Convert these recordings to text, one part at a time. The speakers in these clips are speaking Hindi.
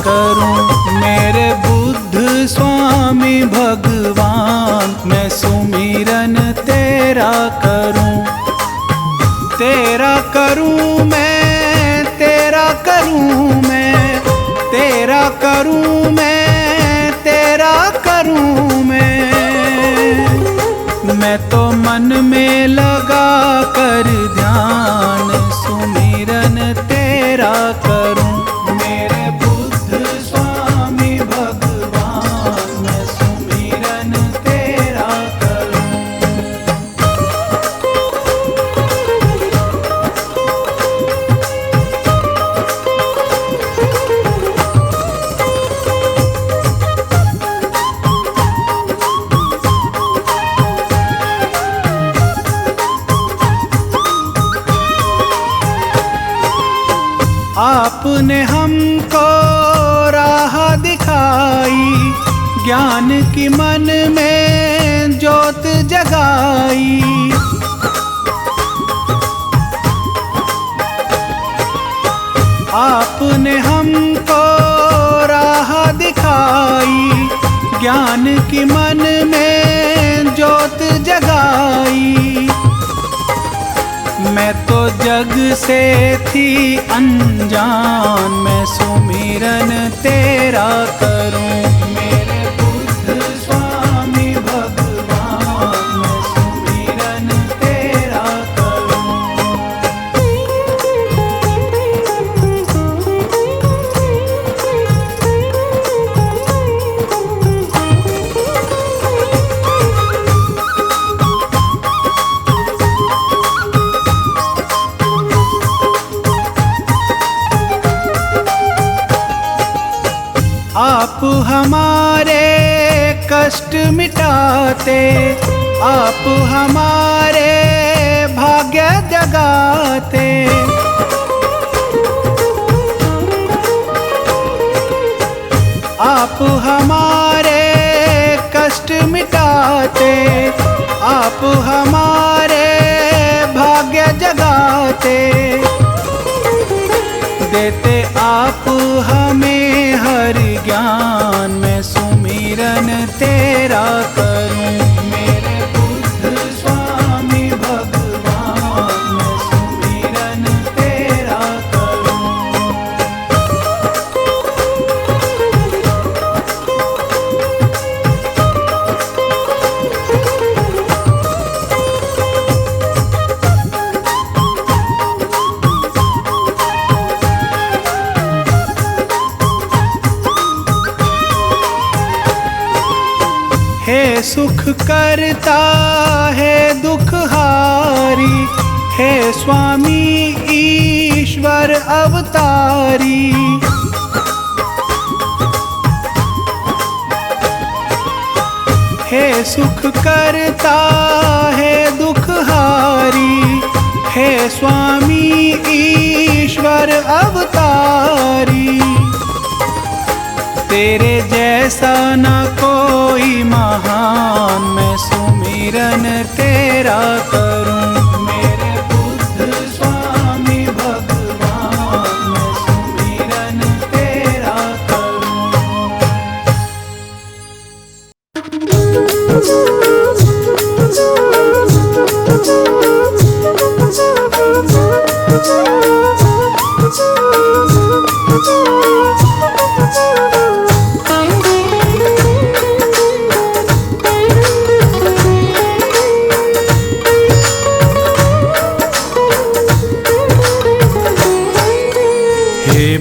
करूं। मेरे बुद्ध स्वामी भगवान मैं सुमिरन तेरा करूं। तेरा करूं मैं, तेरा करूं मैं, तेरा करूं मैं, तेरा करूं मैं तो मन में लगा कर ध्यान सुमिरन तेरा करूं। मेरे बुद्ध स्वामी भगवान मैं सुमिरन तेरा करूं। आपने हमको राह दिखाई, ज्ञान की मन में ज्योत जगाई। आपने हमको राह दिखाई, ज्ञान की मन में ज्योत जगाई। मैं तो जग से थी अनजान मैं सुमिरन तेरा करूं। मेरे बुद्ध स्वामी भगवान मैं सुमिरन तेरा करूं। आप हमारे कष्ट मिटाते, आप हमारे भाग्य जगाते। आप हमारे कष्ट मिटाते, आप हमारे भाग्य जगाते। देते आप हमें हर ज्ञान मैं सुमिरन तेरा करूं। मेरे बुद्ध स्वामी भगवान मैं सुमिरन तेरा करूं। हे सुख करता है दुख हारी, हे स्वामी ईश्वर अवतारी। हे सुख करता है दुख हारी, हे स्वामी ईश्वर अवतारी। तेरे जैसा न कोई महान मैं सुमिरन तेरा करूं। मेरे बुद्ध स्वामी भगवान मैं सुमिरन तेरा करूं।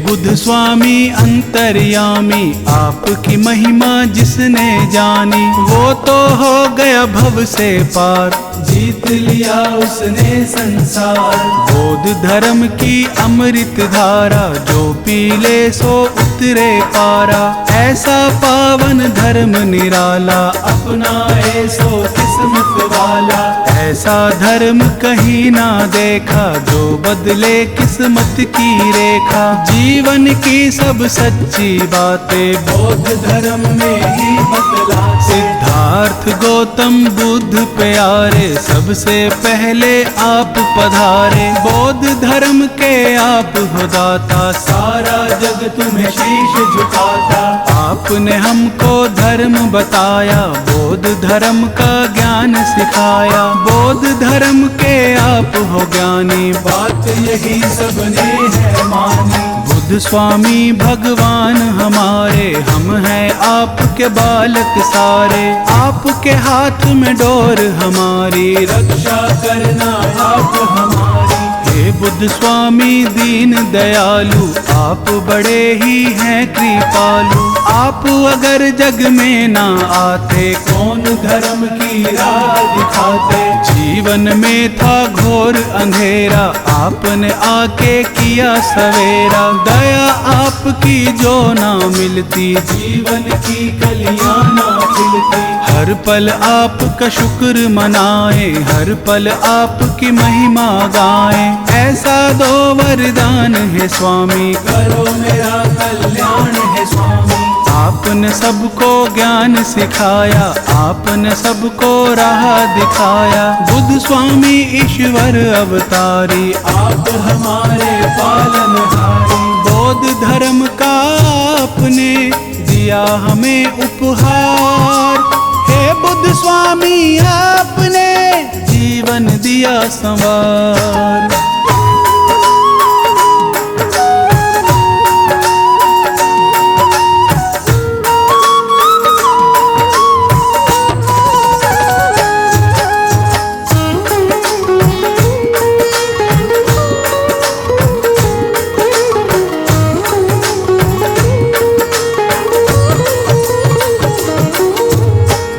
बुद्ध स्वामी अंतर्यामी आपकी महिमा जिसने जानी, वो तो हो गया भव से पार, जीत लिया उसने संसार। बौद्ध धर्म की अमृत धारा जो पी ले सो उतरे पारा। ऐसा पावन धर्म निराला अपनाए सो किस्मत वाला। ऐसा धर्म कहीं ना देखा जो बदले किस्मत की रेखा। जीवन की सब सच्ची बातें बौद्ध धर्म में ही बतला। सिद्धार्थ सिद्धार्थ गौतम बुद्ध प्यारे, सबसे पहले आप पधारे। बौद्ध धर्म के आप हो दाता, सारा जग तुम्हें शीश झुकाता। आपने हमको धर्म बताया, बौद्ध धर्म का ज्ञान सिखाया। बौद्ध धर्म के आप हो ज्ञानी, बात यही सबने है मानी। बुद्ध स्वामी भगवान हमारे, हम हैं आपके बालक सारे। आपके हाथ में डोर हमारी, रक्षा करना आप हमारी। हे बुद्ध स्वामी दीन दयालु, आप बड़े ही हैं कृपालु। आप अगर जग में ना आते, कौन धर्म की राह दिखाते। जीवन में था घोर अंधेरा, आपने आके किया सवेरा। दया आपकी जो ना मिलती, जीवन की कलियां ना खिलती। हर पल आपका शुक्र मनाए, हर पल आपकी महिमा गाएं। ऐसा दो वरदान है स्वामी, करो मेरा कल्याण है स्वामी। आपने सबको ज्ञान सिखाया, आपने सबको राह दिखाया। बुद्ध स्वामी ईश्वर अवतारी, आप हमारे पालनहारी। बौद्ध धर्म का आपने दिया हमें उपहार। हे बुद्ध स्वामी आपने जीवन दिया संवार।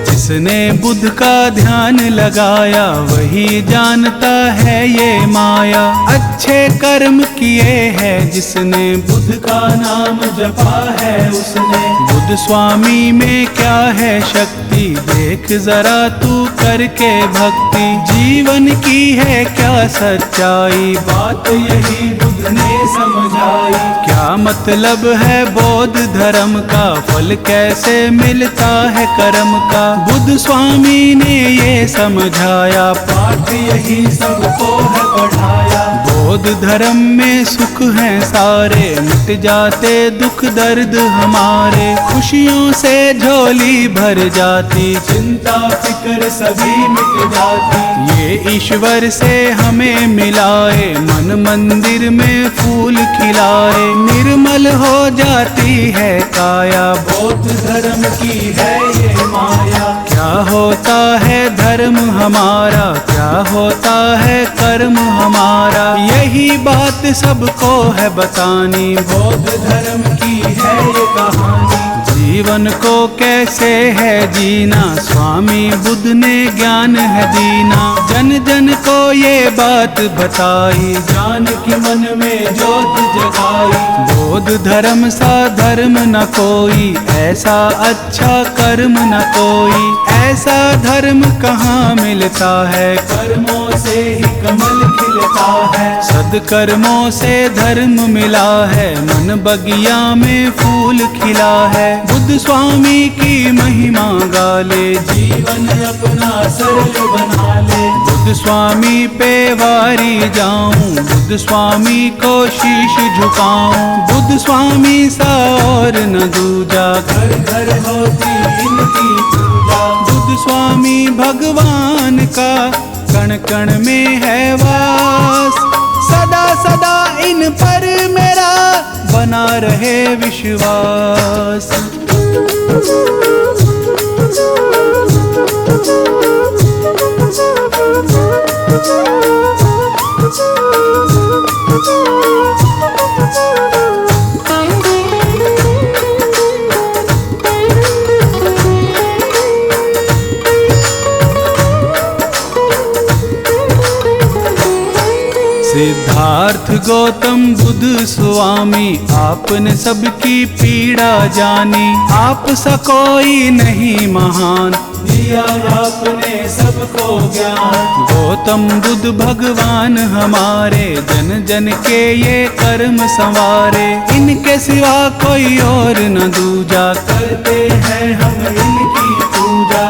जिसने बुद्ध का ध्यान लगाया, वही जानता है ये माया। अच्छे कर्म किए हैं जिसने, बुद्ध का नाम जपा है उसने। बुद्ध स्वामी में क्या है शक्ति, देख जरा तू करके भक्ति। जीवन की है क्या सच्चाई, बात यही बुद्ध ने समझाई। क्या मतलब है बौद्ध धर्म का, फल कैसे मिलता है कर्म का। बुद्ध स्वामी ने ये समझाया, पाठ यही सबको है पढ़ाया। बौद्ध धर्म में सुख है सारे, मिट जाते दुख दर्द हमारे। खुशियों से झोली भर जाती, चिंता फिक्र सभी मिट जाती। ये ईश्वर से हमें मिलाए, मन मंदिर में फूल खिलाए। निर्मल हो जाती है काया, बौद्ध धर्म की है ये माया। क्या होता है धर्म हमारा, क्या होता है कर्म हमारा। यही बात सबको है बतानी, बौद्ध धर्म की है ये कहानी। जीवन को कैसे है जीना, स्वामी बुद्ध ने ज्ञान है दीना। जन जन को ये बात बताई, जान की मन में ज्योत जगाई। बौद्ध धर्म सा धर्म न कोई, ऐसा अच्छा कर्म न कोई। ऐसा धर्म कहाँ मिलता है, कर्मों से ही कमल खिलता है। सदकर्मों से धर्म मिला है, मन बगिया में फूल खिला है। बुद्ध स्वामी की महिमा गाले, जीवन अपना सरल बना ले। बुद्ध स्वामी पे वारी जाऊं, बुद्ध स्वामी को शीश झुकाऊं। बुद्ध स्वामी सा और न दूजा, घर घर होती इनकी पूजा। बुद्ध स्वामी भगवान का कण कण में है वास। सदा सदा इन पर मेरा बना रहे विश्वास। सिद्धार्थ गौतम बुद्ध स्वामी, आपने सबकी पीड़ा जानी। आप सा कोई नहीं महान, दिया आपने सबको ज्ञान। गौतम बुद्ध भगवान हमारे, जन जन के ये कर्म संवारे। इनके सिवा कोई और न दूजा, करते हैं हम इनकी पूजा।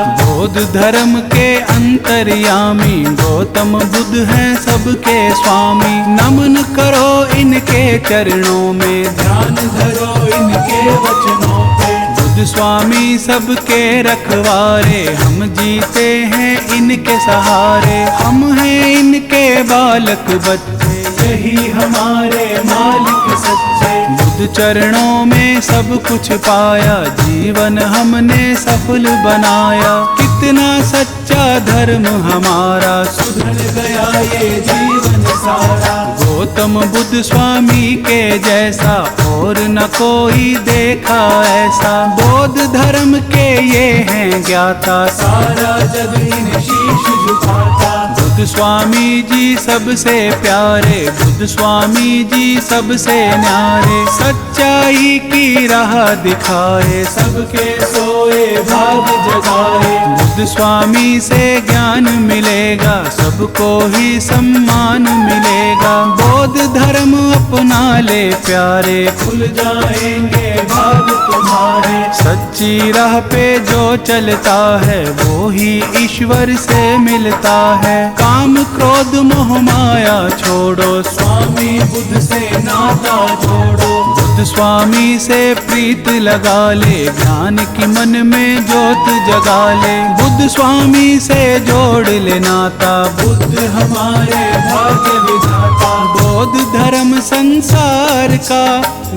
बौद्ध धर्म के अंतर्यामी गौतम बुद्ध हैं सबके स्वामी। नमन करो इनके चरणों में, ध्यान धरो इनके वचनों पे। बुद्ध स्वामी सबके रखवारे, हम जीते हैं इनके सहारे। हम हैं इनके बालक बच्चे, यही हमारे मालिक सच्चे। बुद्ध चरणों में सब कुछ पाया, जीवन हमने सफल बनाया। कितना सच्चा धर्म हमारा, सुधर गया ये जीवन सारा। गौतम बुद्ध स्वामी के जैसा और न कोई देखा ऐसा। बौद्ध धर्म के ये हैं ज्ञाता, सारा जग इन्हें शीश झुकाता। बुद्ध स्वामी जी सबसे प्यारे, बुद्ध स्वामी जी सबसे न्यारे। सच्चाई की राह दिखाए, सबके सोए भाग जगाए। बुद्ध स्वामी से ज्ञान मिलेगा, सबको ही सम्मान मिलेगा। बौद्ध धर्म अपना ले प्यारे, खुल जाएंगे भाग तुम्हारे। सच्ची राह पे जो चलता है, वो ही ईश्वर से मिलता है। काम क्रोध मोह माया छोड़ो, स्वामी बुद्ध से नाता जोड़ो। बुद्ध स्वामी से प्रीत लगा ले, ज्ञान की मन में ज्योत जगा ले। बुद्ध स्वामी से जोड़ ले नाता, बुद्ध हमारे भाग्य विधाता। बौद्ध धर्म संसार का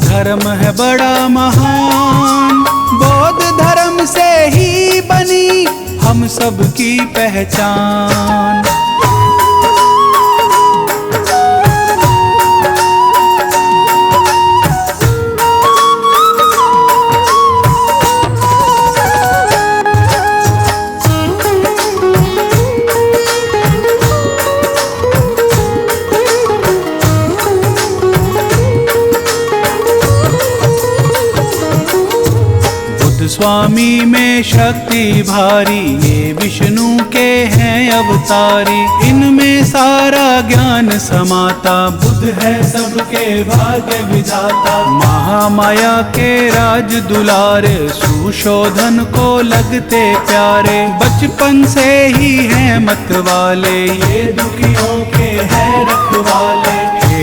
धर्म है बड़ा महान। बौद्ध धर्म से ही बनी हम सबकी पहचान। स्वामी में शक्ति भारी, ये विष्णु के हैं अवतारी। इनमें सारा ज्ञान समाता, बुद्ध है सबके भाग्य विधाता। महामाया के राज दुलारे, सुशोधन को लगते प्यारे। बचपन से ही हैं मत वाले, ये दुखियों के हैं रखवाले।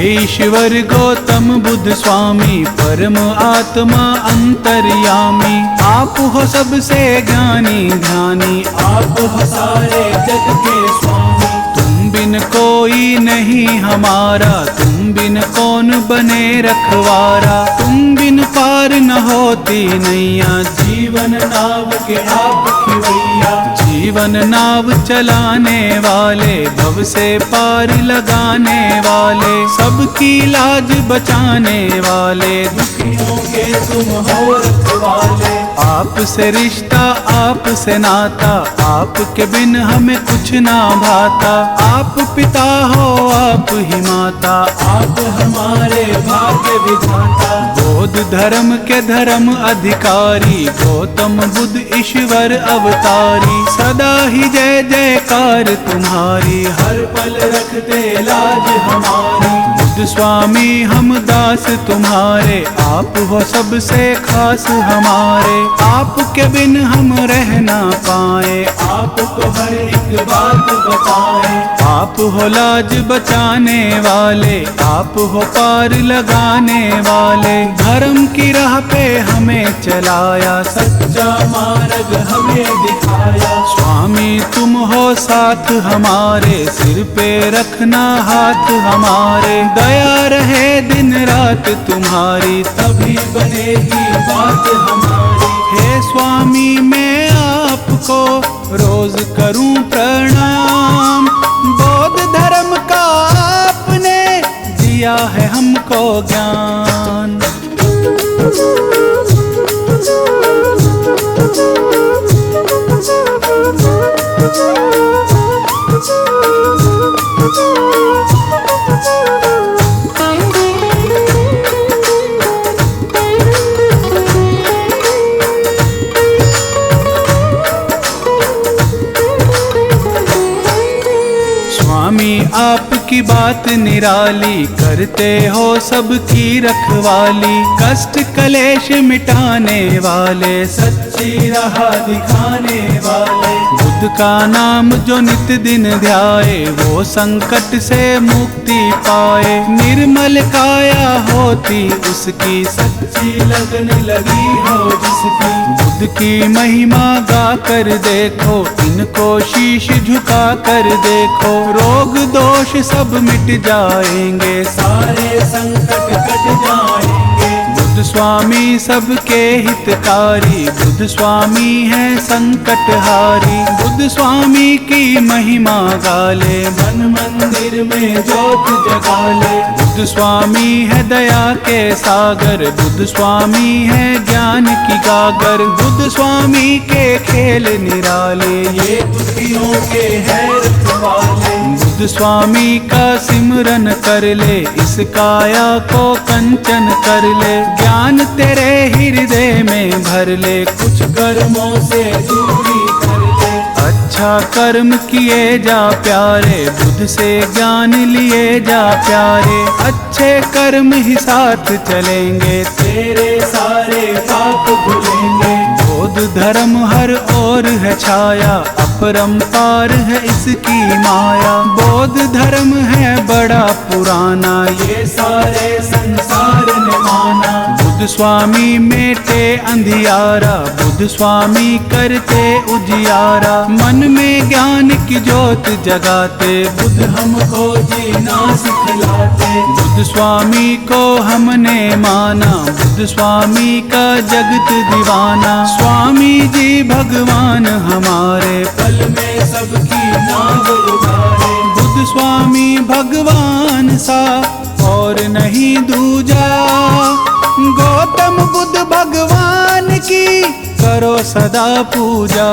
ईश्वर गौतम बुद्ध स्वामी, परम आत्मा अंतर्यामी। आप हो सबसे ज्ञानी ध्यानी, आप हो सारे जग के स्वामी। तुम बिन कोई नहीं हमारा, तुम बिन कौन बने रखवारा। तुम बिन पार न होती नैया, जीवन नाव के आप खिवैया। जीवन नाव चलाने वाले, भव से पार लगाने वाले। सबकी लाज बचाने वाले, दुखियों के तुम हो रखवाले। आपसे रिश्ता आपसे नाता, आपके बिन हमें कुछ ना भाता। आप पिता हो आप ही माता, आप हमारे भाग्य विधाता। बौद्ध धर्म के धर्म अधिकारी, गौतम बुद्ध ईश्वर अवतारी। सदा ही जय जयकार तुम्हारी, हर पल रखते लाज हमारी। बुद्ध स्वामी हम दास तुम्हारे, आप हो सबसे खास हमारे। आपके बिन हम रह ना पाए, आपको हर एक बात बताए। आप हो लाज बचाने वाले, आप हो पार लगाने वाले। धर्म की राह पे हमें चलाया, सच्चा मार्ग हमें दिखाया। स्वामी तुम हो साथ हमारे, सिर पे रखना हाथ हमारे। दया रहे दिन रात तुम्हारी, तभी बनेगी बात हमारी। हे स्वामी मैं आपको रोज करूं प्रणाम। बौद्ध धर्म का आपने दिया है हमको ज्ञान। आपकी बात निराली, करते हो सबकी रखवाली। कष्ट कलेश मिटाने वाले, सच्ची राह दिखाने वाले। बुद्ध बुद्ध का नाम जो नित दिन ध्याए, वो संकट से मुक्ति पाए। निर्मल काया होती उसकी, सच्ची लगन लगी हो जिसकी। बुद्ध की महिमा गा कर देखो, इनको शीश झुका कर देखो। रोग दोष सब मिट जाएंगे, सारे संकट कट जाएंगे। बुद्ध स्वामी सबके हितकारी, बुद्ध स्वामी है संकटहारी। बुद्ध स्वामी की महिमा गाले, मन मंदिर में ज्योत जगाले। बुद्ध स्वामी है दया के सागर, बुद्ध स्वामी है ज्ञान की गागर। बुद्ध स्वामी के खेल निराले, ये दुखियों के है रखवाले। बुद्ध स्वामी का सिमरन कर ले, इस काया को कंचन कर ले। ज्ञान तेरे हृदय में भर ले, कुछ कर्मों से दूरी कर ले। अच्छा कर्म किए जा प्यारे, बुद्ध से ज्ञान लिए जा प्यारे। अच्छे कर्म ही साथ चलेंगे, तेरे सारे पाप धुलेंगे। बौद्ध धर्म हर ओर है छाया, अपरंपार है इसकी माया। बौद्ध धर्म है बड़ा पुराना, ये सारे संसार ने माना। बुद्ध स्वामी मेटे अंधियारा, बुद्ध स्वामी करते उजियारा। मन में ज्ञान की ज्योत जगाते, बुद्ध हमको जीना सिखलाते। बुद्ध स्वामी को हमने माना, बुद्ध स्वामी का जगत दीवाना। स्वामी जी भगवान हमारे, पल में सबकी नाव उतारे। बुद्ध स्वामी भगवान सा और नहीं दूजा। गौतम बुद्ध भगवान की करो सदा पूजा।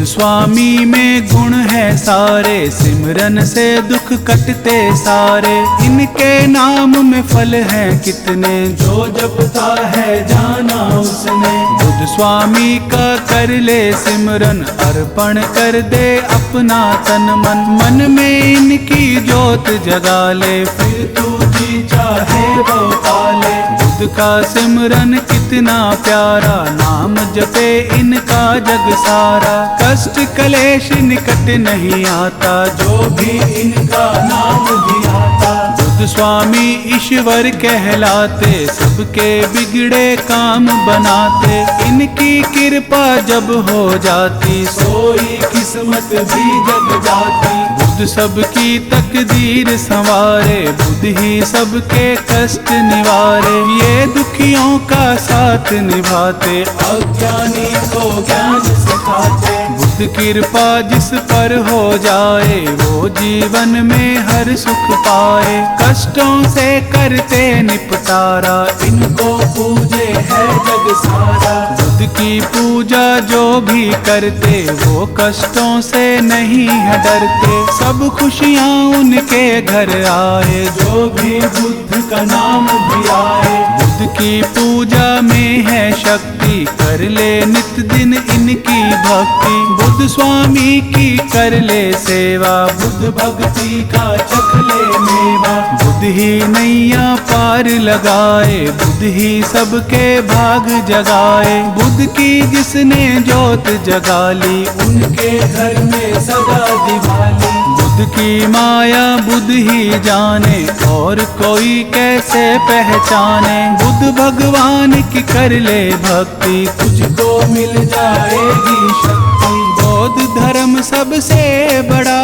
स्वामी में गुण है सारे, सिमरन से दुख कटते सारे। इनके नाम में फल हैं कितने, जो जपता है जाना उसने। बुद्ध स्वामी का कर ले सिमरन, अर्पण कर दे अपना तन मन। मन में इनकी ज्योत जगा ले, फिर तू जी चाहे वो पाले। बुद्ध का सिमरन कितना प्यारा, नाम जपे इनका जग सारा। कष्ट कलेश निकट नहीं आता, जो भी इनका नाम भी आता। बुद्ध स्वामी ईश्वर कहलाते, सबके बिगड़े काम बनाते। इनकी कृपा जब हो जाती, सोई किस्मत भी जग जाती। बुद्ध सबकी तकदीर संवारे, बुद्ध ही सबके कष्ट निवारे। ये दुखियों का साथ निभाते, अज्ञानी को ज्ञान सिखाते। बुद्ध कृपा जिस पर हो जाए, वो जीवन में हर सुख पाए। कष्टों से करते निपटारा, इनको पूजे है जग सारा। बुद्ध की पूजा जो भी करते, वो कष्टों से नहीं है डरते। सब खुशियाँ उनके घर आए, जो भी बुद्ध का नाम भी आए। बुद्ध की पूजा में है शक्ति, कर ले नित दिन इनकी भक्ति। बुद्ध स्वामी की कर ले सेवा, बुद्ध भक्ति का चख ले मेवा। बुद्ध ही नैया पार लगाए, बुद्ध ही सबके भाग जगाए। बुद्ध की जिसने ज्योत जगा ली, उनके घर में सदा दिवाली। बुद्ध की माया बुद्ध ही जाने, और कोई कैसे पहचाने। बुद्ध भगवान की कर ले भक्ति, तुझको मिल जाएगी शक्ति। बौद्ध धर्म सबसे बड़ा,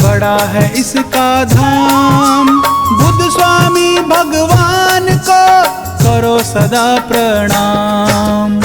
बड़ा है इसका धाम। बुद्ध स्वामी भगवान को करो सदा प्रणाम।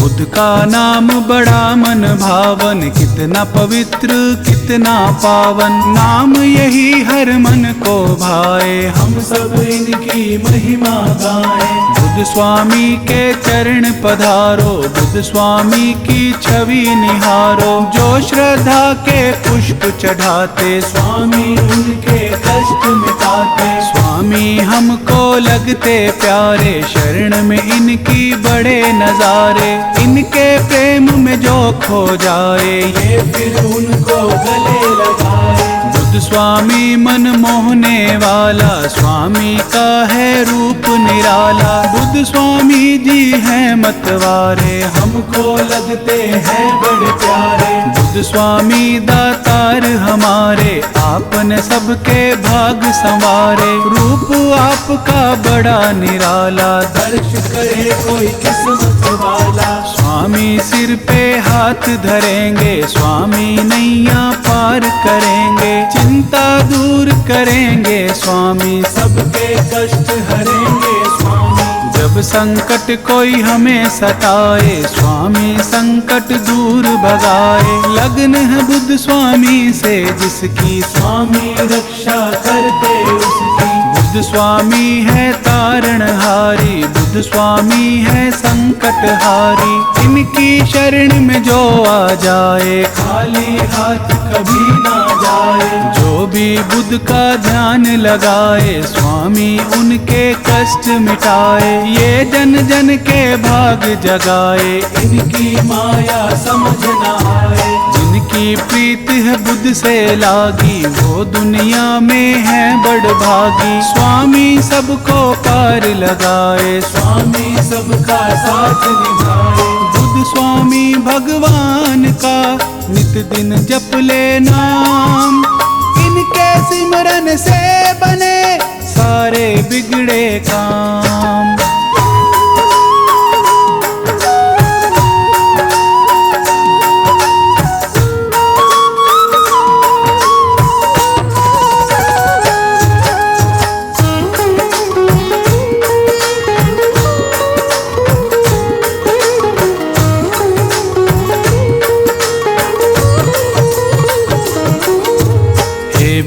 बुद्ध का नाम बड़ा मन भावन, कितना पवित्र कितना पावन, नाम यही हर मन को भाए, हम सब इनकी महिमा गाएं। बुद्ध स्वामी के चरण पधारो, बुद्ध स्वामी की छवि निहारो, जो श्रद्धा के पुष्प चढ़ाते, स्वामी उनके कष्ट मिटाते। स्वामी हमको लगते प्यारे, शरण में इनकी बड़े नजारे, इनके प्रेम में जो खो जाए, ये फिर उनको गले लगाए। बुद्ध स्वामी मन मोहने वाला, स्वामी का है रूप निराला, बुद्ध स्वामी जी हैं मतवारे, हमको लगते हैं बड़े प्यारे। बुद्ध स्वामी दातार हमारे, आपने सबके भाग संवारे, रूप आपका बड़ा निराला, दर्श करे कोई किस्मत वाला। स्वामी सिर पे हाथ धरेंगे, स्वामी नैया पार करेंगे, चिंता दूर करेंगे, स्वामी सबके कष्ट हरेंगे। स्वामी जब संकट कोई हमें सताए, स्वामी संकट दूर भगाए, लगन है बुद्ध स्वामी से जिसकी, स्वामी रक्षा करते उसकी। बुद्ध स्वामी है तारणहारी, बुद्ध स्वामी है संकटहारी, इनकी शरण में जो आ जाए, खाली हाथ कभी ना जाए। जो भी बुद्ध का ध्यान लगाए, स्वामी उनके कष्ट मिटाए, ये जन जन के भाग जगाए, इनकी माया समझ ना आए। जिनकी प्रीत है बुद्ध से लागी, वो दुनिया में है बड़ भागी, स्वामी सबको पार लगाए, स्वामी सबका साथ निभाए। बुद्ध स्वामी भगवान का नित दिन जप ले नाम, इनके सिमरन से बने सारे बिगड़े काम।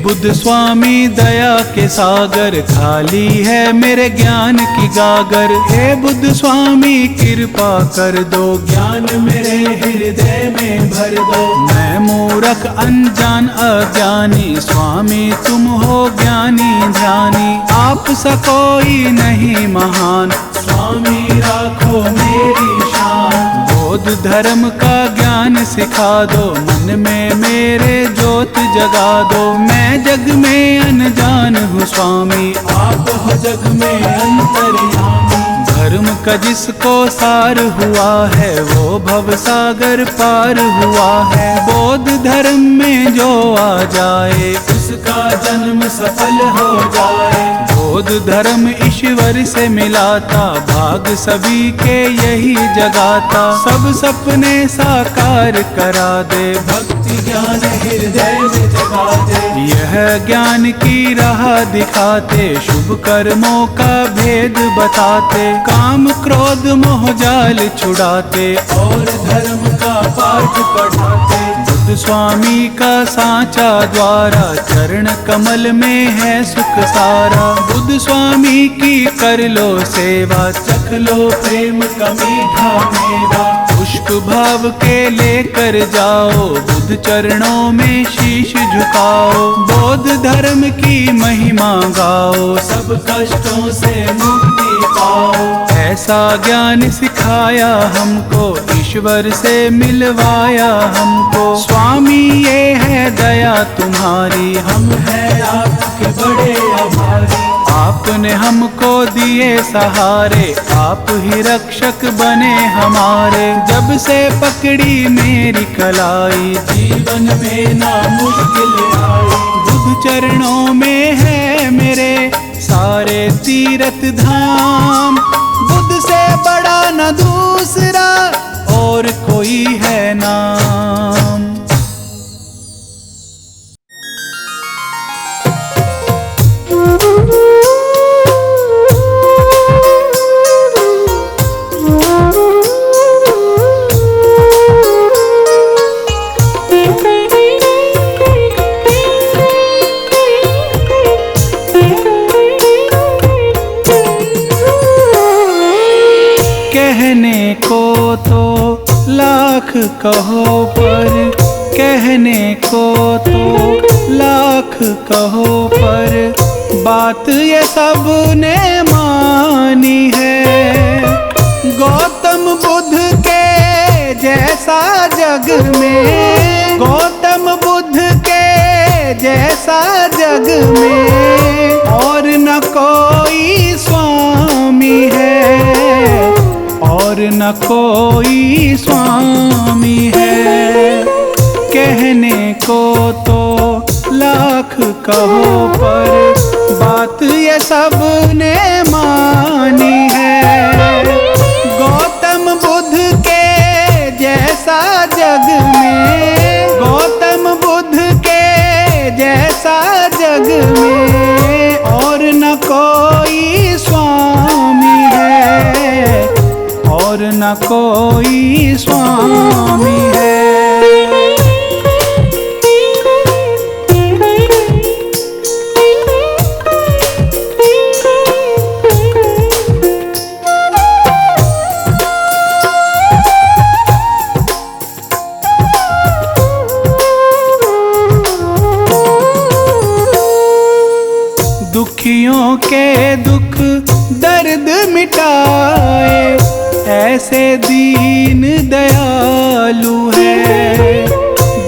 बुद्ध स्वामी दया के सागर, खाली है मेरे ज्ञान की गागर, हे बुद्ध स्वामी कृपा कर दो, ज्ञान मेरे हृदय में भर दो। मैं मूर्ख अनजान अज्ञानी, स्वामी तुम हो ज्ञानी ध्यानी, आप सा कोई नहीं महान, स्वामी राखो मेरी शान। बौद्ध धर्म का ज्ञान सिखा दो, मन में मेरे ज्योत जगा दो, मैं जग में अनजान हूँ स्वामी, आप हो जग में अंतर्यामी। धर्म का जिसको सार हुआ है, वो भव सागर पार हुआ है, बौद्ध धर्म में जो आ जाए, उसका जन्म सफल हो जाए। बौद्ध धर्म ईश्वर से मिलाता, भाग सभी के यही जगाता, सब सपने साकार करा दे, भक्ति ज्ञान हृदय में जगा दे। यह ज्ञान की राह दिखाते, शुभ कर्मों का भेद बताते, काम क्रोध मोह जाल छुड़ाते, और धर्म का पाठ पढ़ाते। बुद्ध स्वामी का सांचा द्वारा, चरण कमल में है सुख सारा, बुद्ध स्वामी की कर लो सेवा, चख लो प्रेम का मीठा मेवा। पुष्प भाव के लेकर जाओ, बुद्ध चरणों में शीश झुकाओ, बौद्ध धर्म की महिमा गाओ, सब कष्टों से मुक्ति पाओ। ऐसा ज्ञान सिखाया हमको, ईश्वर से मिलवाया हमको, स्वामी ये है दया तुम्हारी, हम हैं आपके बड़े आभारी। आपने हमको दिए सहारे, आप ही रक्षक बने हमारे, जब से पकड़ी मेरी कलाई, जीवन में ना मुश्किल आई। बुद्ध चरणों में है मेरे सारे तीर्थ धाम, बुद्ध से बड़ा न दूसरा और कोई है नाम। तो लाख कहो पर कहने को तो लाख कहो पर बात ये सब ने मानी है। गौतम बुद्ध के जैसा जग में, गौतम बुद्ध के जैसा जग में और न कोई स्वामी है, और न कोई स्वामी है। कहने को तो लाख कहो पर बात ये सब ने मानी है। गौतम बुद्ध के जैसा जग में, गौतम बुद्ध के जैसा जग में और न कोई स्वामी है, और न कोई स्वामी है। दुखियों के दुख दर्द मिटाए ऐसे दीन दयालु है।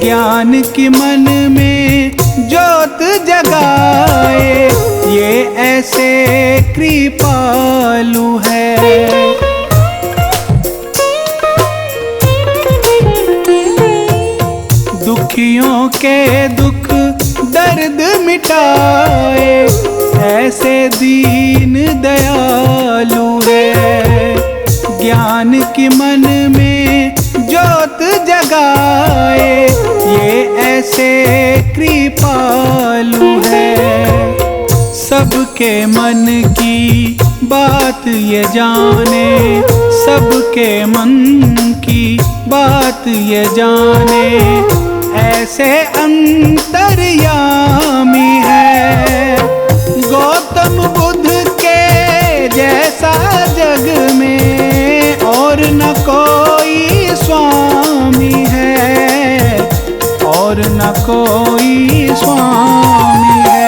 ज्ञान की मन में ज्योत जगाए ये ऐसे कृपालु है। दुखियों के दुख दर्द मिटाए ऐसे दीन दयालु है। ज्ञान की मन में ज्योत जगाए ये ऐसे कृपालु है। सबके मन की बात ये जाने, सबके मन की बात ये जाने ऐसे अंतर्यामी है। गौतम बुद्ध के जैसा जग में और न कोई स्वामी है, और न कोई स्वामी है।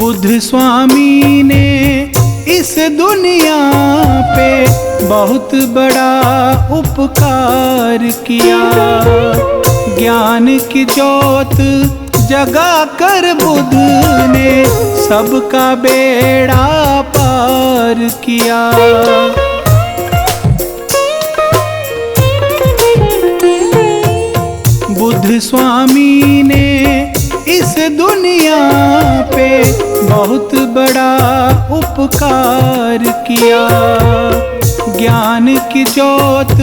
बुद्ध स्वामी ने इस दुनिया पे बहुत बड़ा उपकार किया। ज्ञान की ज्योत जगा कर बुद्ध ने सबका बेड़ा पार किया। बुद्ध स्वामी ने इस दुनिया पे बहुत बड़ा उपकार किया। ज्ञान की ज्योत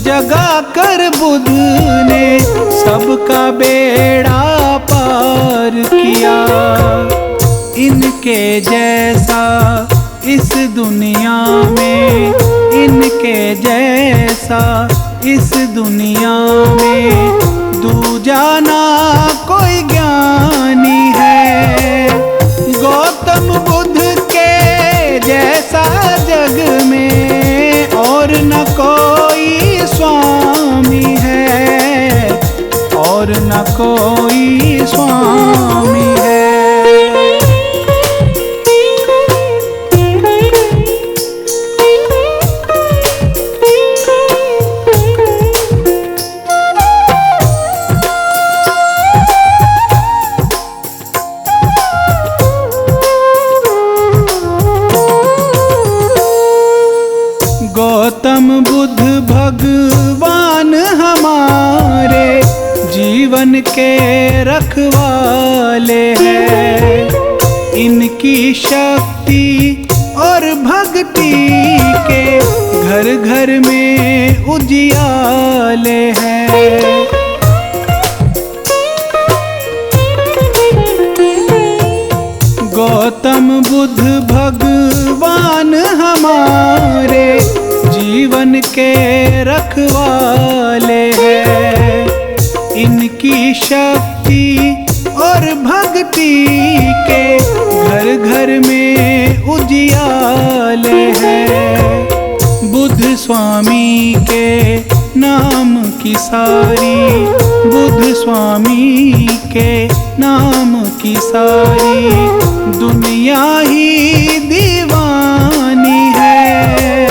जगा कर बुद्ध ने सबका बेड़ा पार किया। इनके जैसा इस दुनिया में, इनके जैसा इस दुनिया में दूजा ना कोई ज्ञानी है। गौतम बुद्ध के जैसा जग में और न कोई स्वामी है, और न कोई स्वामी है। गौतम बुद्ध भगवान हमारे जीवन के रखवाले हैं। इनकी शक्ति और भक्ति के घर घर में उजियाले हैं। गौतम बुद्ध भगवान हमारे जीवन के रखवाले हैं। इनकी शक्ति और भक्ति के घर घर में उजियाले हैं। बुद्ध स्वामी के नाम की सारी, बुद्ध स्वामी के नाम की सारी दुनिया ही दीवानी है।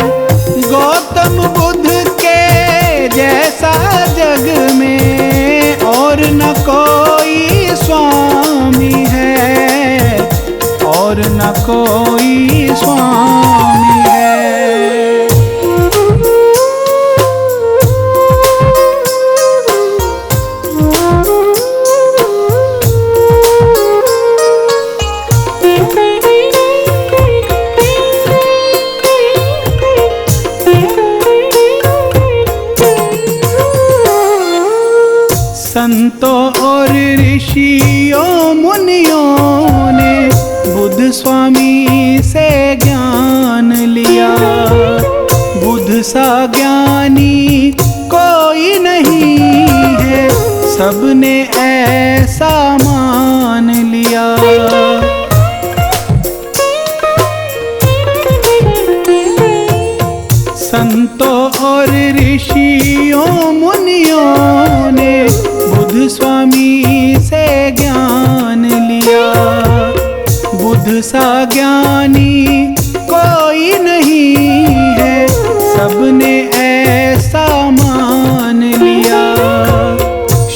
गौतम बुद्ध के जैसा जग में और न कोई स्वामी है, और न कोई स्वामी है। संतों और ऋषियों मुनियों ने बुद्ध स्वामी से ज्ञान लिया। बुद्ध सा ज्ञानी कोई नहीं है, सबने ऐसा मान लिया। संतों और ऋषियों मुनियों ने बुद्ध स्वामी से ज्ञान लिया। बुद्ध सा ज्ञानी कोई नहीं है, सबने ऐसा मान लिया।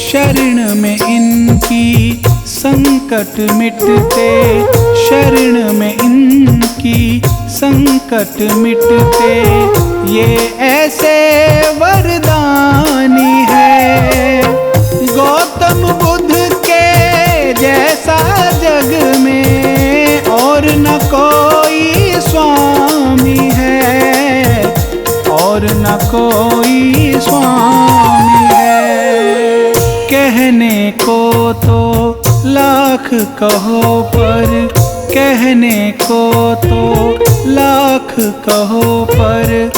शरण में इनकी संकट मिटते, शरण में इनकी संकट मिटते, ये ऐसे वरदानी है। गौतम बुद्ध के जैसा जग में और न कोई स्वामी है, और न कोई स्वामी है। कहने को तो लाख कहो पर, कहने को तो लाख कहो पर,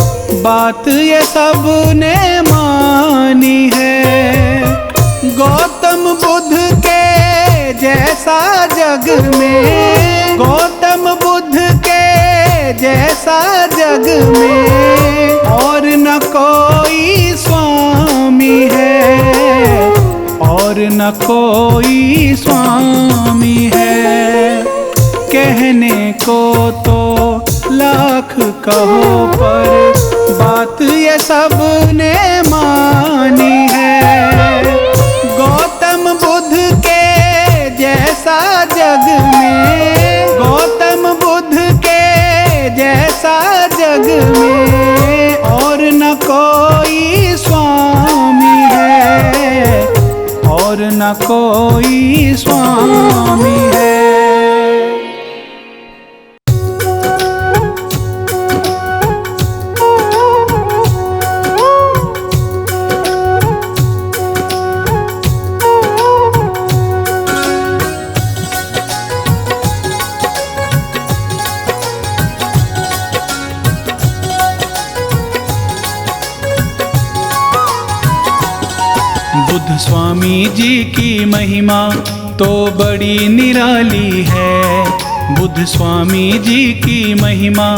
बात ये सब ने मानी है। गौतम बुद्ध के जैसा जग में, गौतम बुद्ध के जैसा जग में और न कोई स्वामी है, और न कोई स्वामी है। कहने को तो लाख कहो पर, बात ये सब ने मानी है। गौतम बुद्ध के जैसा जग में, गौतम बुद्ध के जैसा जग में और न कोई स्वामी है, और न कोई स्वामी है। बुद्ध स्वामी जी की महिमा तो बड़ी निराली है। बुद्ध स्वामी जी की महिमा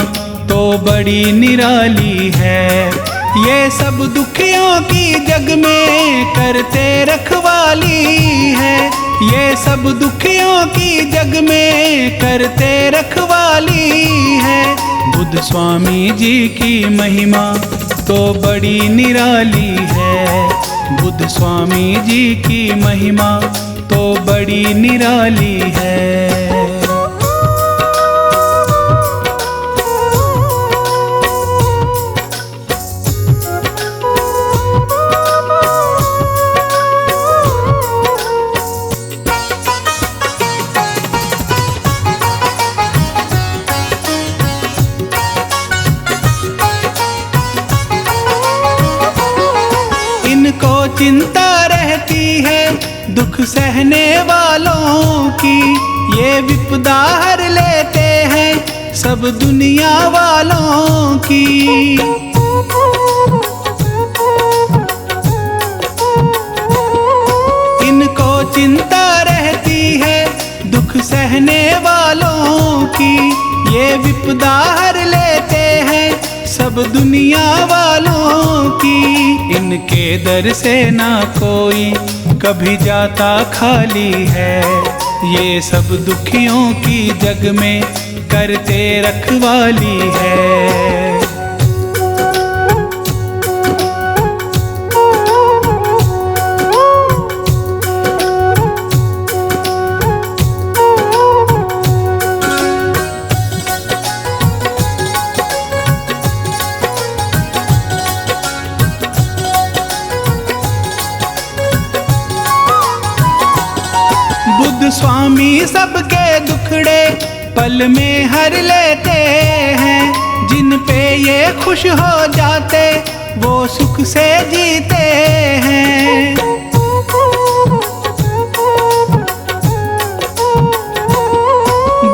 तो बड़ी निराली है। ये सब दुखियों की जग में करते रखवाली है। ये सब दुखियों की जग में करते रखवाली है। बुद्ध स्वामी जी की महिमा तो बड़ी निराली है। बुद्ध स्वामी जी की महिमा तो बड़ी निराली है। चिंता रहती है दुख सहने वालों की। ये विपदा हर लेते हैं सब दुनिया वालों की। इनको चिंता रहती है दुख सहने वालों की। ये विपदा हर लेते हैं सब दुनिया वालों की। इनके दर से ना कोई कभी जाता खाली है। ये सब दुखियों की जग में करते रखवाली है। बुद्ध स्वामी सबके दुखड़े पल में हर लेते हैं। जिन पे ये खुश हो जाते वो सुख से जीते हैं।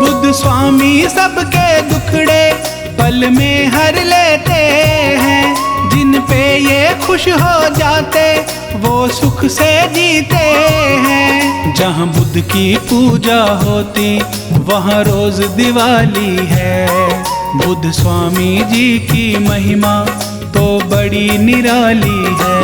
बुद्ध स्वामी सबके दुखड़े पल में हर लेते हैं। जिन पे ये खुश हो जाते वो सुख से जीते हैं। जहाँ बुद्ध की पूजा होती वहाँ रोज दिवाली है। बुद्ध स्वामी जी की महिमा तो बड़ी निराली है।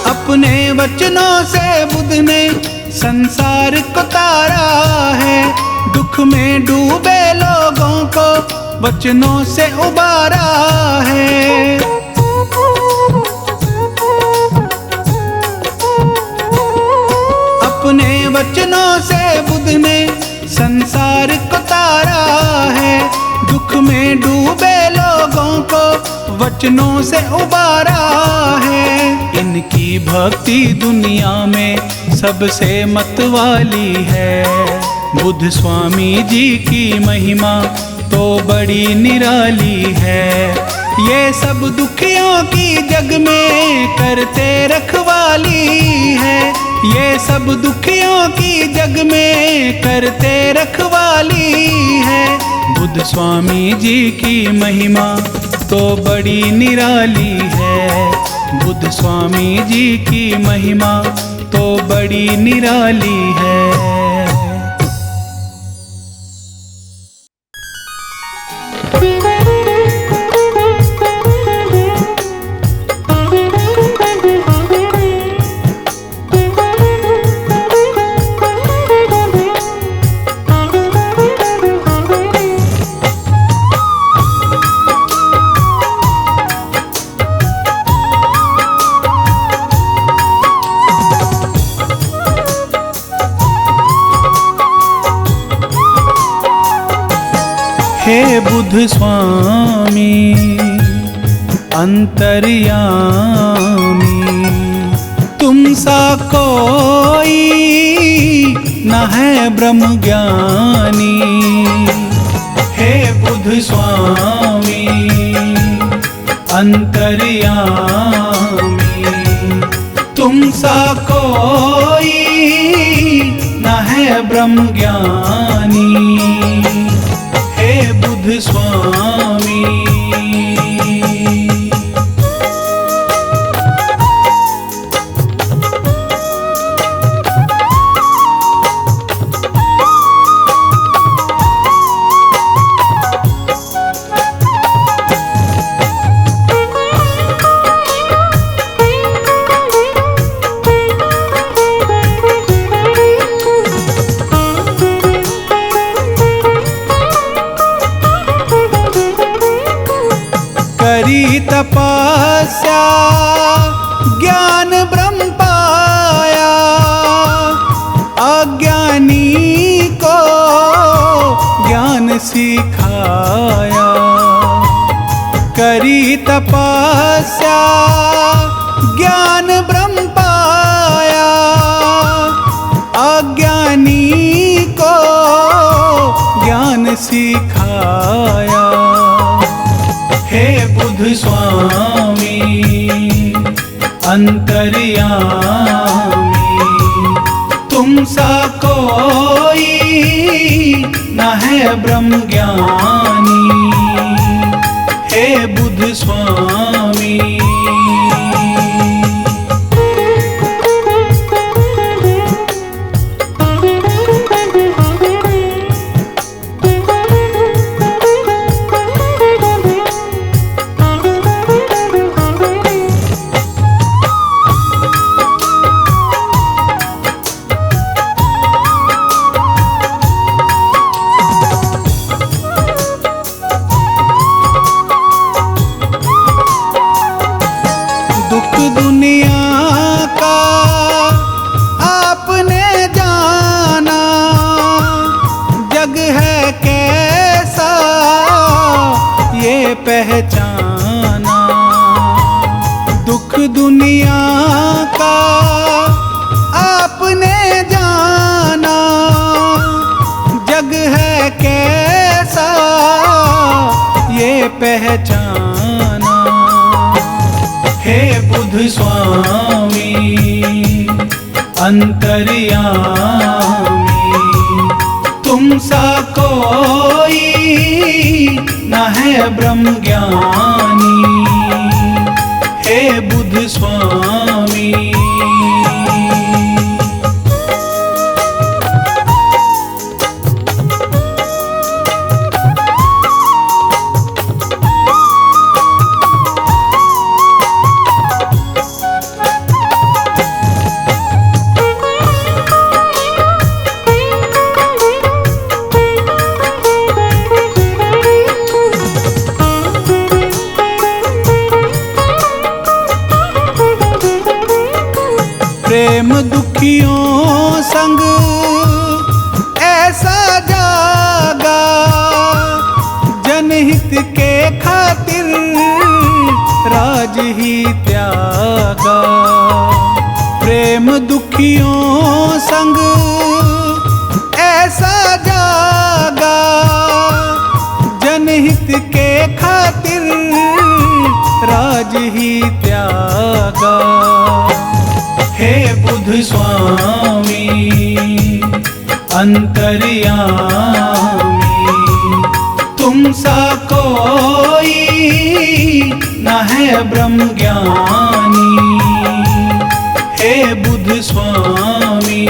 अपने वचनों से बुद्ध ने संसार को तारा है। दुख में डूबे लोगों को वचनों से उबारा है। अपने वचनों से बुद्ध ने संसार को तारा है। दुख में डूबे लोगों को वचनों से उबारा है। इनकी भक्ति दुनिया में सबसे मतवाली है। बुद्ध स्वामी जी की महिमा तो बड़ी निराली है। ये सब दुखियों की जग में करते रखवाली है। ये सब दुखियों की जग में करते रखवाली है। बुद्ध स्वामी जी की महिमा तो बड़ी निराली है। बुद्ध स्वामी जी की महिमा तो बड़ी निराली है। हे बुद्ध स्वामी अंतर्यामी, तुम सा कोई न है ब्रह्म ज्ञानी। हे बुद्ध स्वामी अंतर्यामी, तुम सा कोई न है ब्रह्म ज्ञानी। हे बुद्ध स्वामी करी तपस्या ज्ञान ब्रह्म पाया, अज्ञानी को ज्ञान सिखाया। करी करी तपस्या ज्ञान ब्रह्म पाया, अज्ञानी को ज्ञान सिखाया। हे बुद्ध स्वामी अंतर्यामी, तुम सा कोई न है ब्रह्म ज्ञानी। हे बुद्ध स्वामी दुनिया का आपने जाना, जग है कैसा ये पहचाना। दुख दुनिया का आपने जाना, जग है कैसा ये पहचाना। हे बुद्ध स्वामी अंतर्यामी, तुम सा कोई न है ब्रह्म ज्ञानी। हे बुद्ध स्वामी प्रेम दुखियों संग ऐसा जागा, जनहित के खातिर राज ही त्यागा। प्रेम दुखियों संग ऐसा जागा, जनहित के खातिर राज ही त्यागा। हे बुद्ध स्वामी अंतर्यामी, तुम सा कोई न है ब्रह्म ज्ञानी। हे बुद्ध स्वामी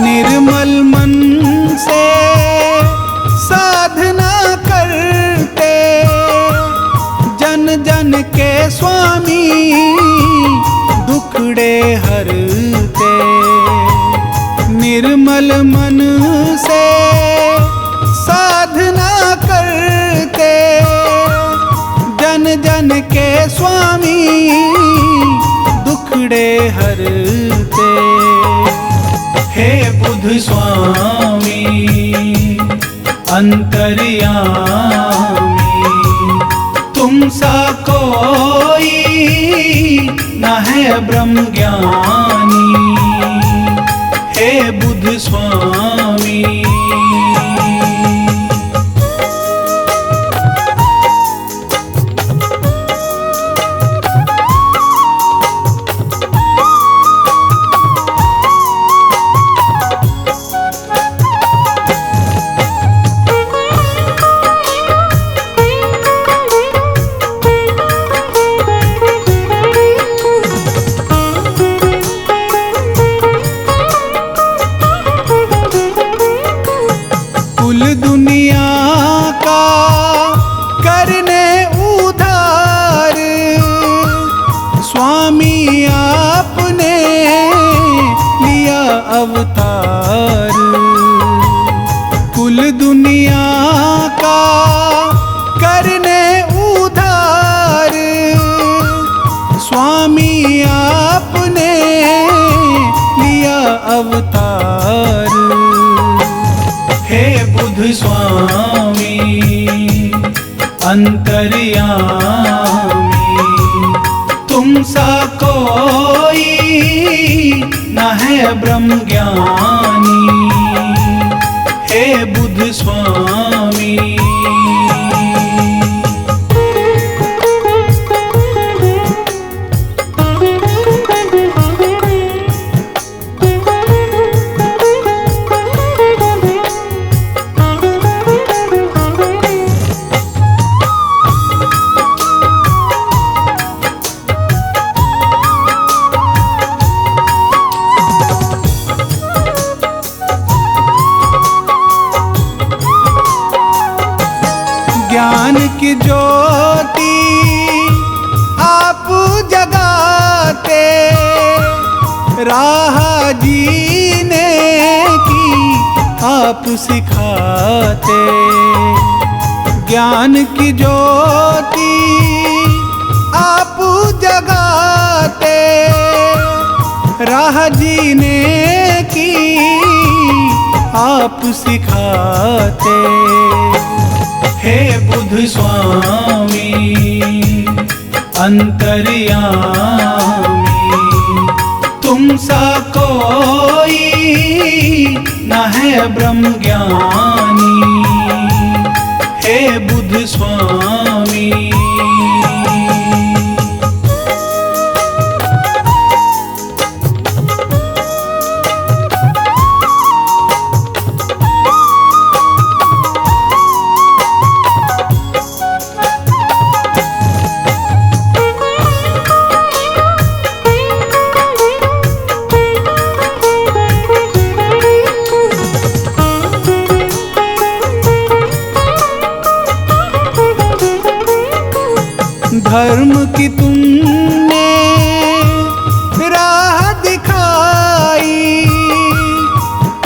निर्मल मन से साधना करते, जन जन के स्वामी दुखड़े हरते। निर्मल मन से साधना करते, जन जन के स्वामी दुखड़े हरते। हे बुद्ध स्वामी अंतर्यामी, तुम सा कोई न है ब्रह्म ज्ञानी। हे बुद्ध स्वामी अवतार। कुल दुनिया का करने उधार, स्वामी आपने लिया अवतार। हे बुद्ध स्वामी अंतर्यामी, तुम सा कोई न है ब्रह्म ज्ञानी। हे बुद्ध स्वामी ज्ञान की ज्योति आप जगाते, राह जीने की आप सिखाते। ज्ञान की ज्योति आप जगाते, राह जीने की आप सिखाते। हे बुद्ध स्वामी अंतर्यामी, तुम सा कोई न है ब्रह्म ज्ञानी। हे बुद्ध स्वामी धर्म की तुमने राह दिखाई,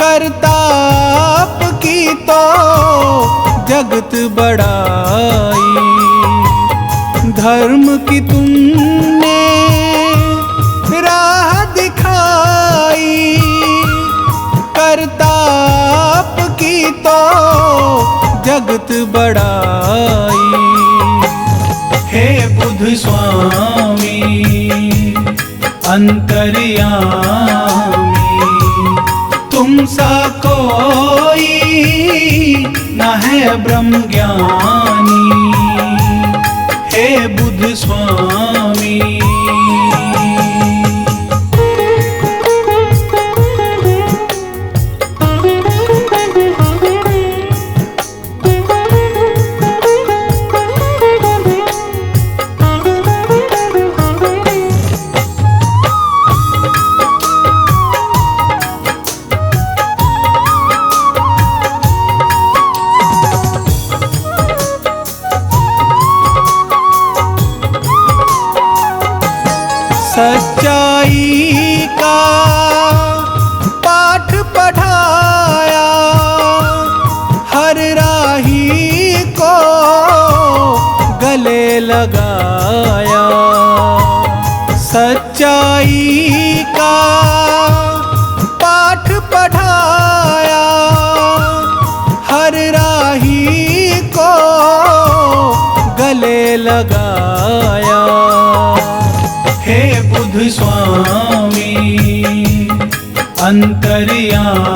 करताप की तो जगत बढ़ाई। धर्म की तुमने राह दिखाई, करताप की तो जगत बढ़ाई। हे बुद्ध स्वामी अंतर्यामी, तुम सा कोई न है ब्रह्म ज्ञानी। हे बुद्ध स्वामी सच्चाई का पाठ पढ़ाया, हर राही को गले लगाया। सच्चाई का पाठ पढ़ाया, हर राही को गले लगाया। हे बुद्ध स्वामी अंतर्यामी,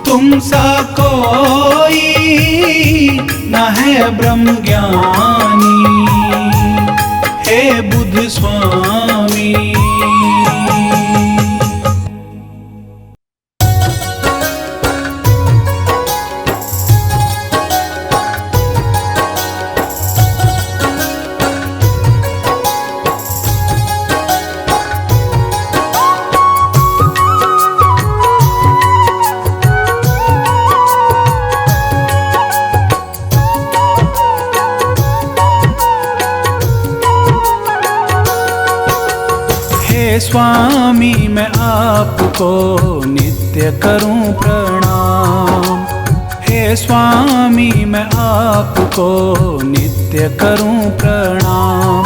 तुम सा कोई न है ब्रह्म ज्ञानी। हे बुद्ध स्वामी स्वामी मैं आपको नित्य करूं प्रणाम। हे स्वामी मैं आपको नित्य करूं प्रणाम।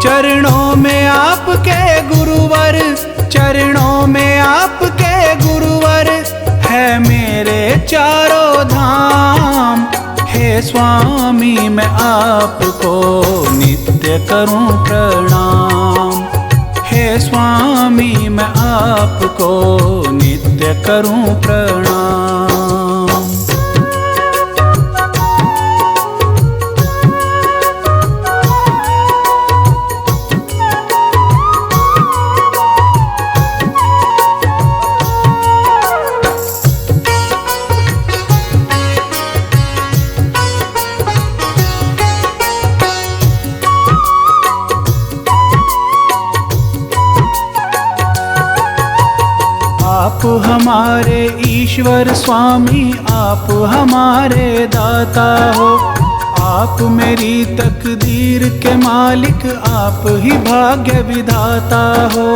चरणों में आपके गुरुवर, चरणों में आपके गुरुवर है मेरे चारों धाम। हे स्वामी मैं आपको नित्य करूं प्रणाम। हे स्वामी मैं आपको नित्य करूं प्रणाम। आप हमारे ईश्वर स्वामी, आप हमारे दाता हो। आप मेरी तकदीर के मालिक, आप ही भाग्य विधाता हो।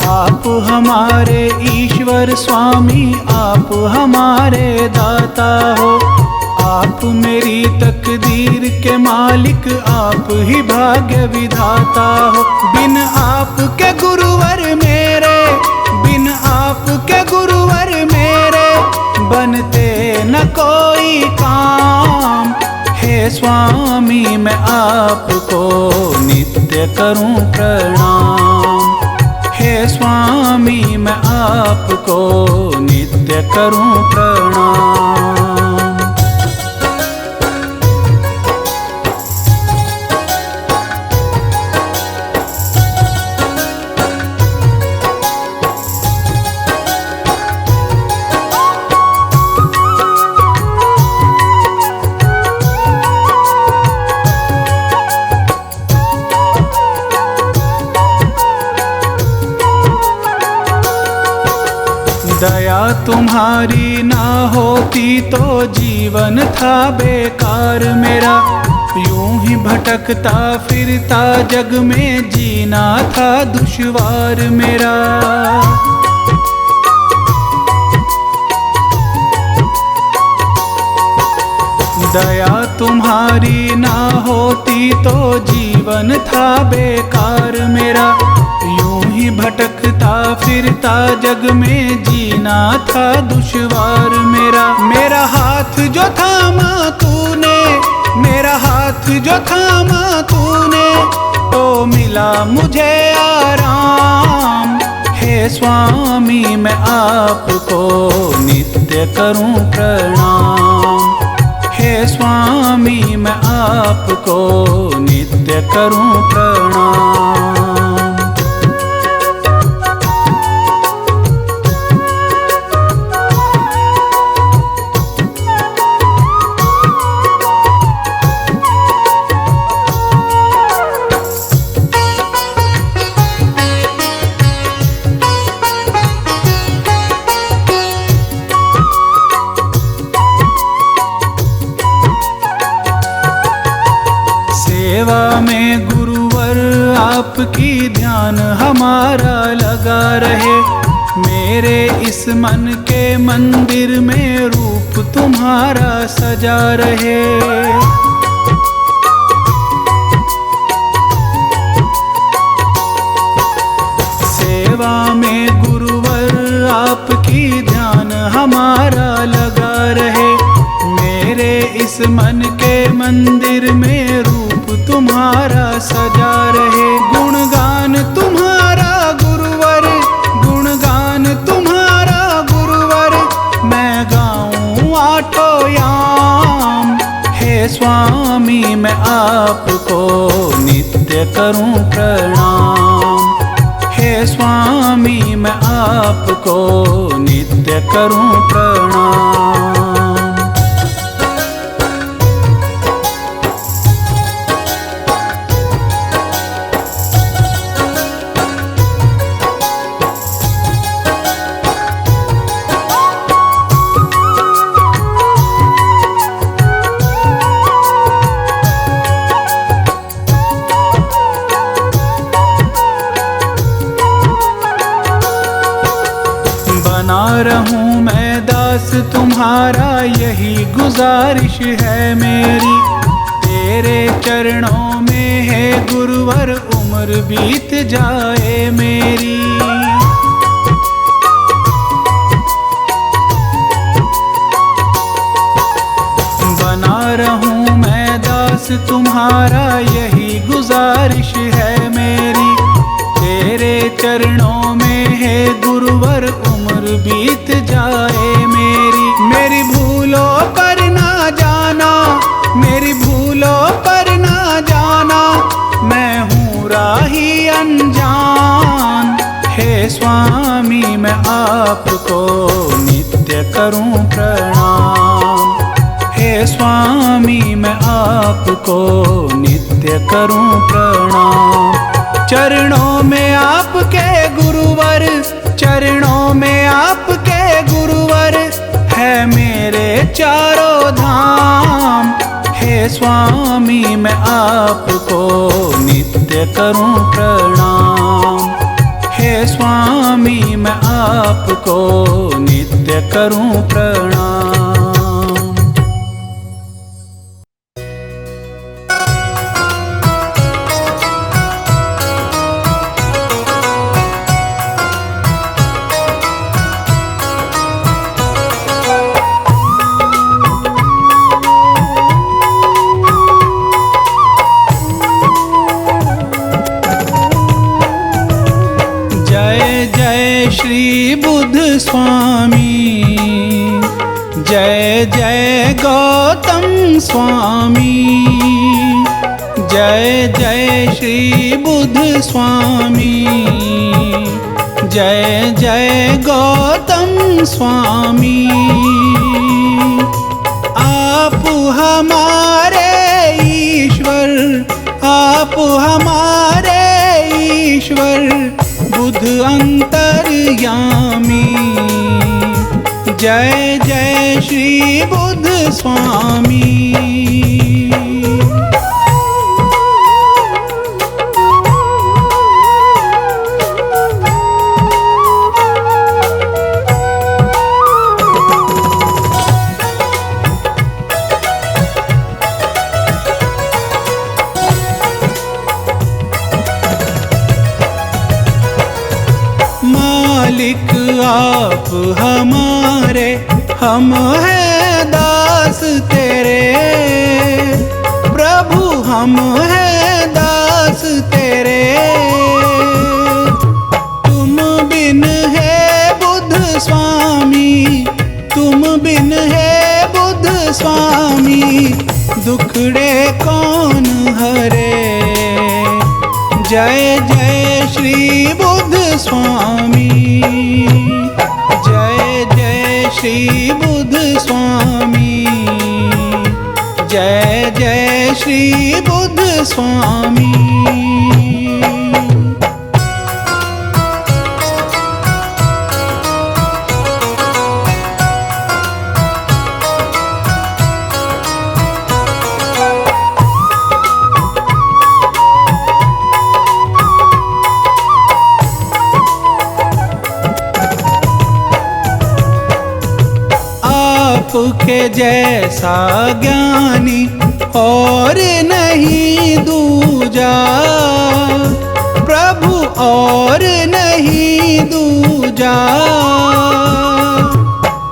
आप हमारे ईश्वर स्वामी, आप हमारे दाता हो। आप मेरी तकदीर के मालिक, आप ही भाग्य विधाता हो। बिन आपके गुरुवर मेरे, बिन आपके गुरुवर मेरे बनते न कोई काम। हे स्वामी मैं आपको नित्य करूं प्रणाम। हे स्वामी मैं आपको नित्य करूं प्रणाम। दया तुम्हारी ना होती तो जीवन था बेकार मेरा। यूं ही भटकता फिरता जग में जीना था दुश्वार मेरा। दया तुम्हारी ना होती तो जीवन था बेकार मेरा। यूं ही भटकता फिरता जग में जीना था दुश्वार मेरा। मेरा हाथ जो थामा तूने, मेरा हाथ जो थामा तूने तो मिला मुझे आराम। हे स्वामी मैं आपको नित्य करूं प्रणाम। हे स्वामी मैं आपको नित्य करूं प्रणाम। सेवा में गुरुवर आपकी ध्यान हमारा लगा रहे। मेरे इस मन के मंदिर में रूप तुम्हारा सजा रहे। सेवा में गुरुवर आपकी ध्यान हमारा लगा रहे। मेरे इस मन के मंदिर में रूप तुम्हारा सजा रहे। गुणगान तुम्हारा गुरुवर, गुणगान तुम्हारा गुरुवर मैं गाऊं आठों याम। हे स्वामी मैं आपको नित्य करूं प्रणाम। हे स्वामी मैं आपको नित्य करूं प्रणाम। तुम्हारा यही गुजारिश है मेरी। तेरे चरणों में है गुरुवर, उम्र बीत जाए मेरी। बना रहूं मैं दास तुम्हारा, यही गुजारिश है मेरी। तेरे चरणों में है गुरुवर, उम्र बीत जाए मेरी। मेरी भूलों पर ना जाना, मेरी भूलों पर ना जाना, मैं हूँ राही अनजान। हे स्वामी मैं आपको नित्य करूं प्रणाम। हे स्वामी मैं आपको नित्य करूं प्रणाम। चरणों में आपके गुरुवर, चरणों में आपके गुरुवर, है मेरे चारों धाम। हे स्वामी मैं आपको नित्य करूं प्रणाम। हे स्वामी मैं आपको नित्य करूं प्रणाम। श्री बुद्ध स्वामी, जय जय गौतम स्वामी। जय जय श्री बुद्ध स्वामी, जय जय गौतम स्वामी। आप हमारे ईश्वर, आप हमारे ईश्वर, बुद्ध अंतर्यामी। जय जय श्री बुद्ध स्वामी। मालिक आप हमारे, हम हैं दास तेरे। प्रभु हम हैं दास तेरे। तुम बिन है बुद्ध स्वामी, तुम बिन है बुद्ध स्वामी, दुखड़े कौन हरे। जय जय श्री बुद्ध स्वामी। जय जय श्री बुद्ध स्वामी। जय जय श्री बुद्ध स्वामी। आपके जैसा ज्ञानी और नहीं दूजा, प्रभु और नहीं दूजा।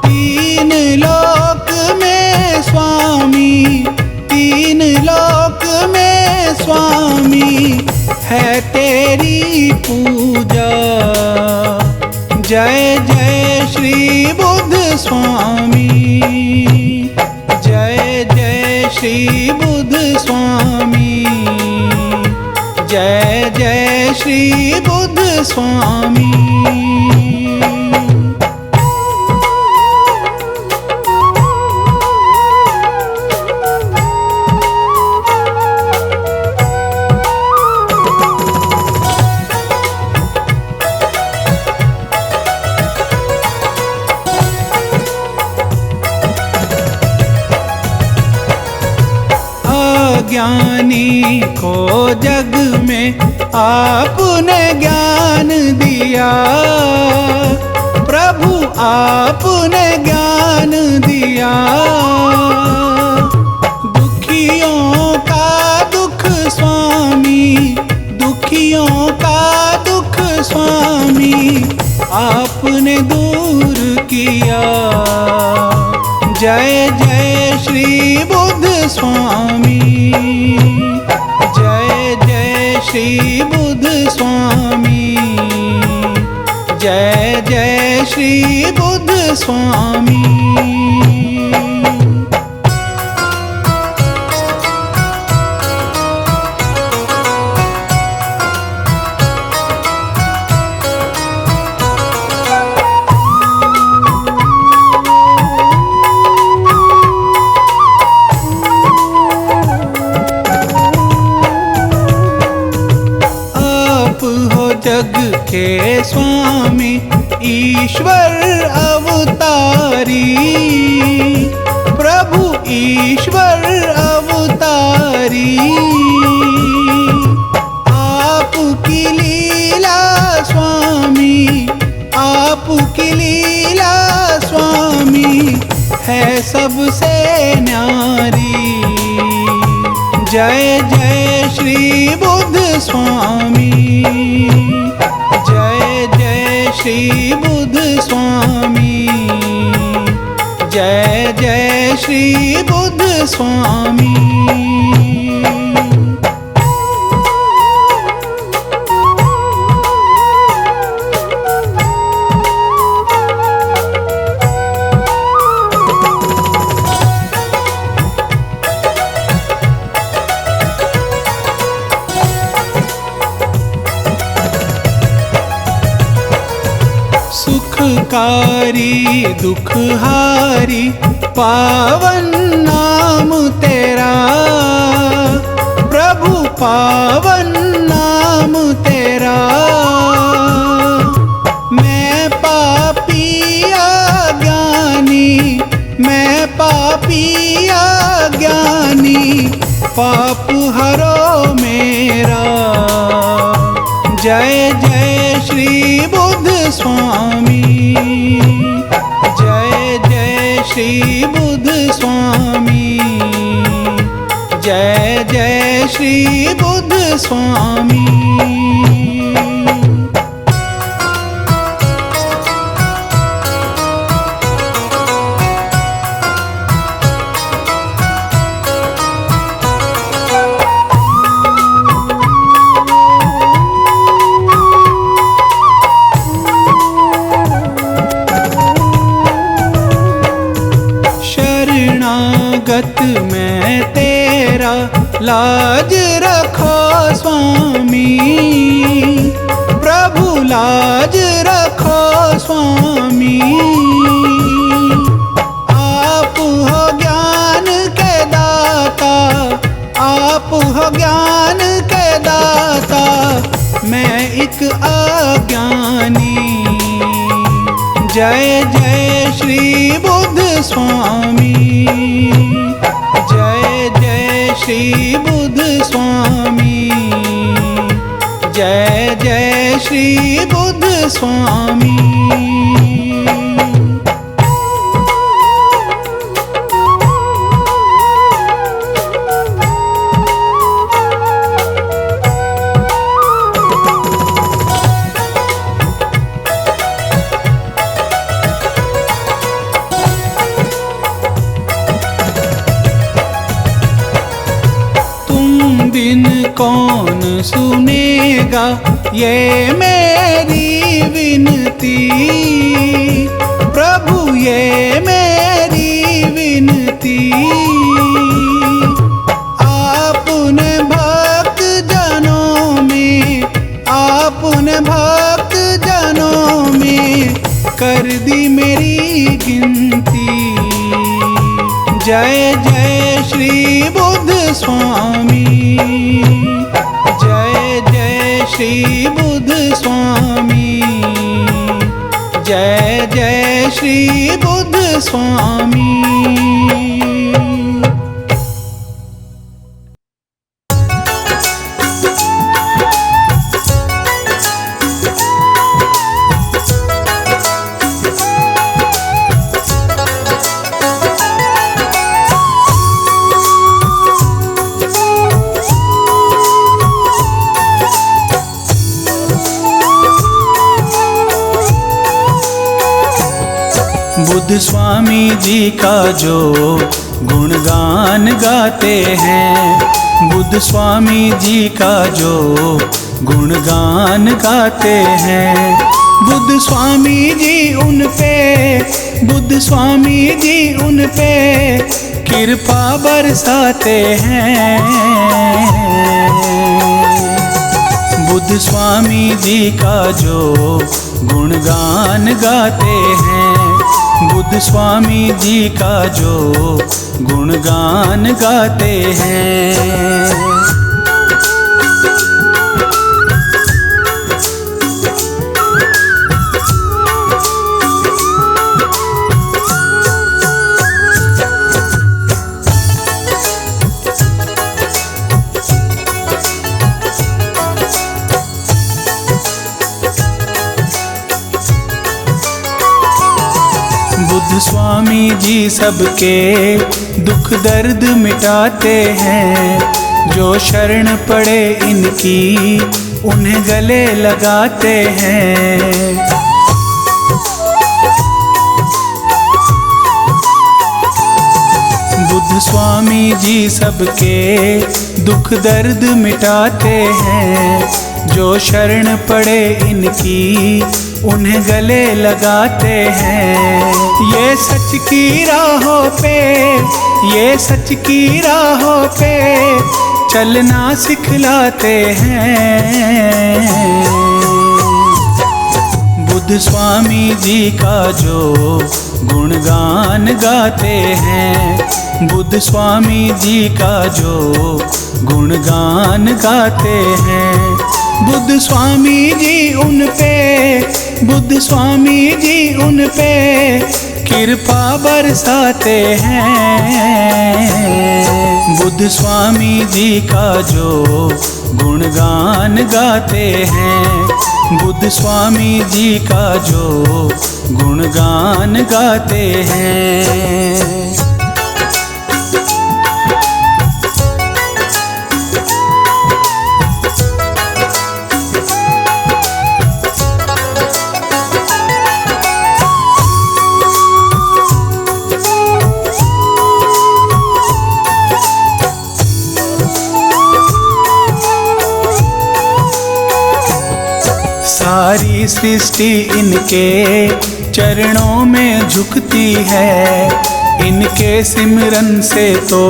तीन लोक में स्वामी, तीन लोक में स्वामी, है तेरी पूजा। जय जय श्री बुद्ध स्वामी। जय जय श्री बुद्ध स्वामी। जय जय श्री बुद्ध स्वामी। ज्ञानी को जग में आपने ज्ञान दिया, प्रभु आपने ज्ञान दिया, दुखियों का दुख स्वामी, दुखियों का दुख स्वामी आपने दूर किया। जय जय श्री बुद्ध स्वामी, जय जय श्री बुद्ध स्वामी, जय जय श्री बुद्ध स्वामी। जग के स्वामी ईश्वर अवतारी, प्रभु ईश्वर अवतारी, आपकी लीला स्वामी, आपकी लीला स्वामी है सबसे न्यारी। जय जय श्री बुद्ध स्वामी, जय जय श्री बुद्ध स्वामी, जय जय श्री बुद्ध स्वामी। सुखकारी दुखहारी पावन नाम तेरा, प्रभु पावन नाम तेरा। मैं पापी अज्ञानी, मैं पापी अज्ञानी, पाप हरो मेरा। जय जय श्री बुद्ध स्वामी, जय जय श्री बुद्ध स्वामी, जय जय श्री बुद्ध स्वामी। शरणागत मैं तेरा लाज रखो स्वामी, प्रभु लाज रखो स्वामी। आप हो ज्ञान के दाता, आप हो ज्ञान के दाता, मैं एक अज्ञानी। जय जय श्री बुद्ध स्वामी, जय जय श्री बुद्ध स्वामी, जय जय श्री बुद्ध स्वामी। बिन कौन सुनेगा ये मेरी विनती, प्रभु ये मेरी विनती। आपने भक्त जनों में, आपने भक्त जनों में कर दी मेरी गिनती। जय जय श्री बुद्ध स्वामी, जय जय श्री बुद्ध स्वामी, जय जय श्री बुद्ध स्वामी। बुद्ध स्वामी जी का जो गुणगान गाते हैं, बुद्ध स्वामी जी का जो गुणगान गाते हैं। बुद्ध स्वामी जी उन पे, बुद्ध स्वामी जी उन पे कृपा बरसाते हैं। बुद्ध स्वामी जी का जो गुणगान गाते हैं, बुद्ध स्वामी जी का जो गुणगान गाते हैं। बुद्ध स्वामी जी सबके दुख दर्द मिटाते हैं, जो शरण पड़े इनकी उन्हें गले लगाते हैं। बुद्ध स्वामी जी सबके दुख दर्द मिटाते हैं, जो शरण पड़े इनकी उन्हें गले लगाते हैं। ये सच की राहों पे, ये सच की राहों पे चलना सिखलाते हैं। बुद्ध स्वामी जी का जो गुणगान गाते हैं, बुद्ध स्वामी जी का जो गुणगान गाते हैं। बुद्ध स्वामी जी उन पे, बुद्ध स्वामी जी उन पे कृपा बरसाते हैं। बुद्ध स्वामी जी का जो गुणगान गाते हैं, बुद्ध स्वामी जी का जो गुणगान गाते हैं। सारी सृष्टि इनके चरणों में झुकती है, इनके सिमरन से तो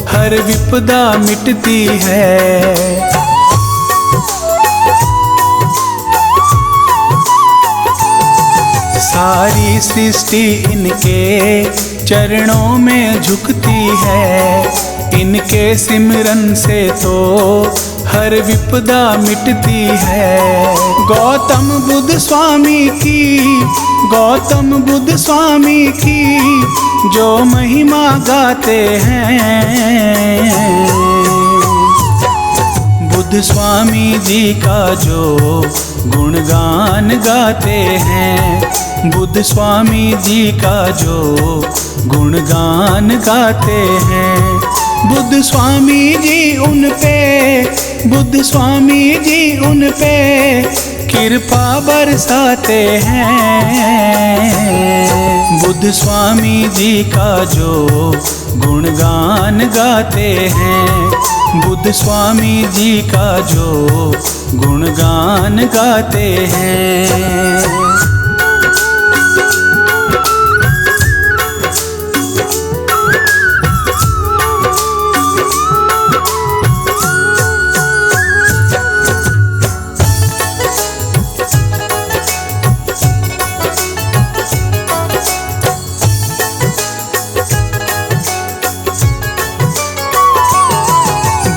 हर विपदा मिटती है। सारी सृष्टि इनके चरणों में झुकती है, इनके सिमरन से तो हर विपदा मिटती है। गौतम बुद्ध स्वामी की, गौतम बुद्ध स्वामी की जो महिमा गाते हैं। बुद्ध स्वामी जी का जो गुणगान गाते हैं, बुद्ध स्वामी जी का जो गुणगान गाते हैं। बुद्ध स्वामी जी उन पे, बुद्ध स्वामी जी उन पे कृपा बरसाते हैं। बुद्ध स्वामी जी का जो गुणगान गाते हैं, बुद्ध स्वामी जी का जो गुणगान गाते हैं।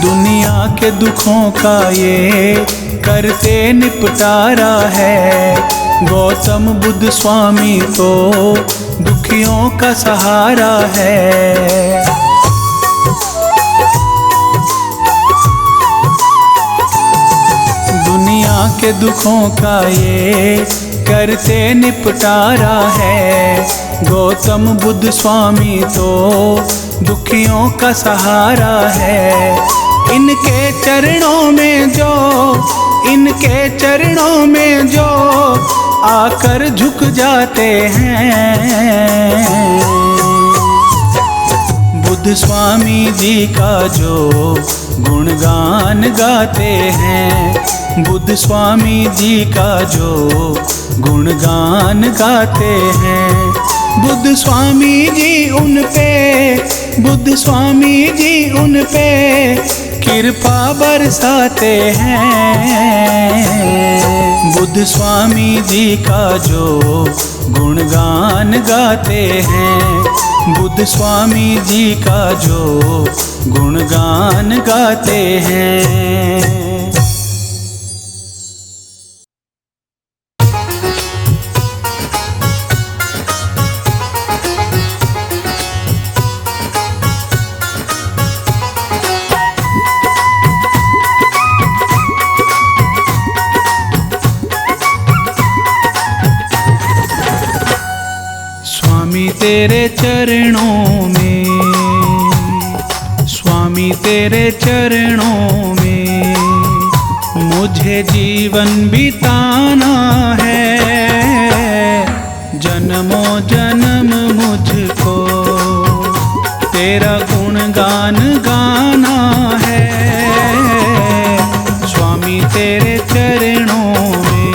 दुनिया के दुखों का ये करते निपटारा है, गौतम बुद्ध स्वामी तो दुखियों का सहारा है। दुनिया के दुखों का ये करते निपटारा है, गौतम बुद्ध स्वामी तो दुखियों का सहारा है। इनके चरणों में जो, इनके चरणों में जो आकर झुक जाते हैं। बुद्ध स्वामी जी का जो गुणगान गाते हैं, बुद्ध स्वामी जी का जो गुणगान गाते हैं, बुद्ध स्वामी जी उन पे, बुद्ध स्वामी जी उन पे कृपा बरसाते हैं। बुद्ध स्वामी जी का जो गुणगान गाते हैं, बुद्ध स्वामी जी का जो गुणगान गाते हैं। स्वामी तेरे चरणों में, स्वामी तेरे चरणों में मुझे जीवन बिताना है। जन्मों जन्म मुझको तेरा गुणगान गाना है। स्वामी तेरे चरणों में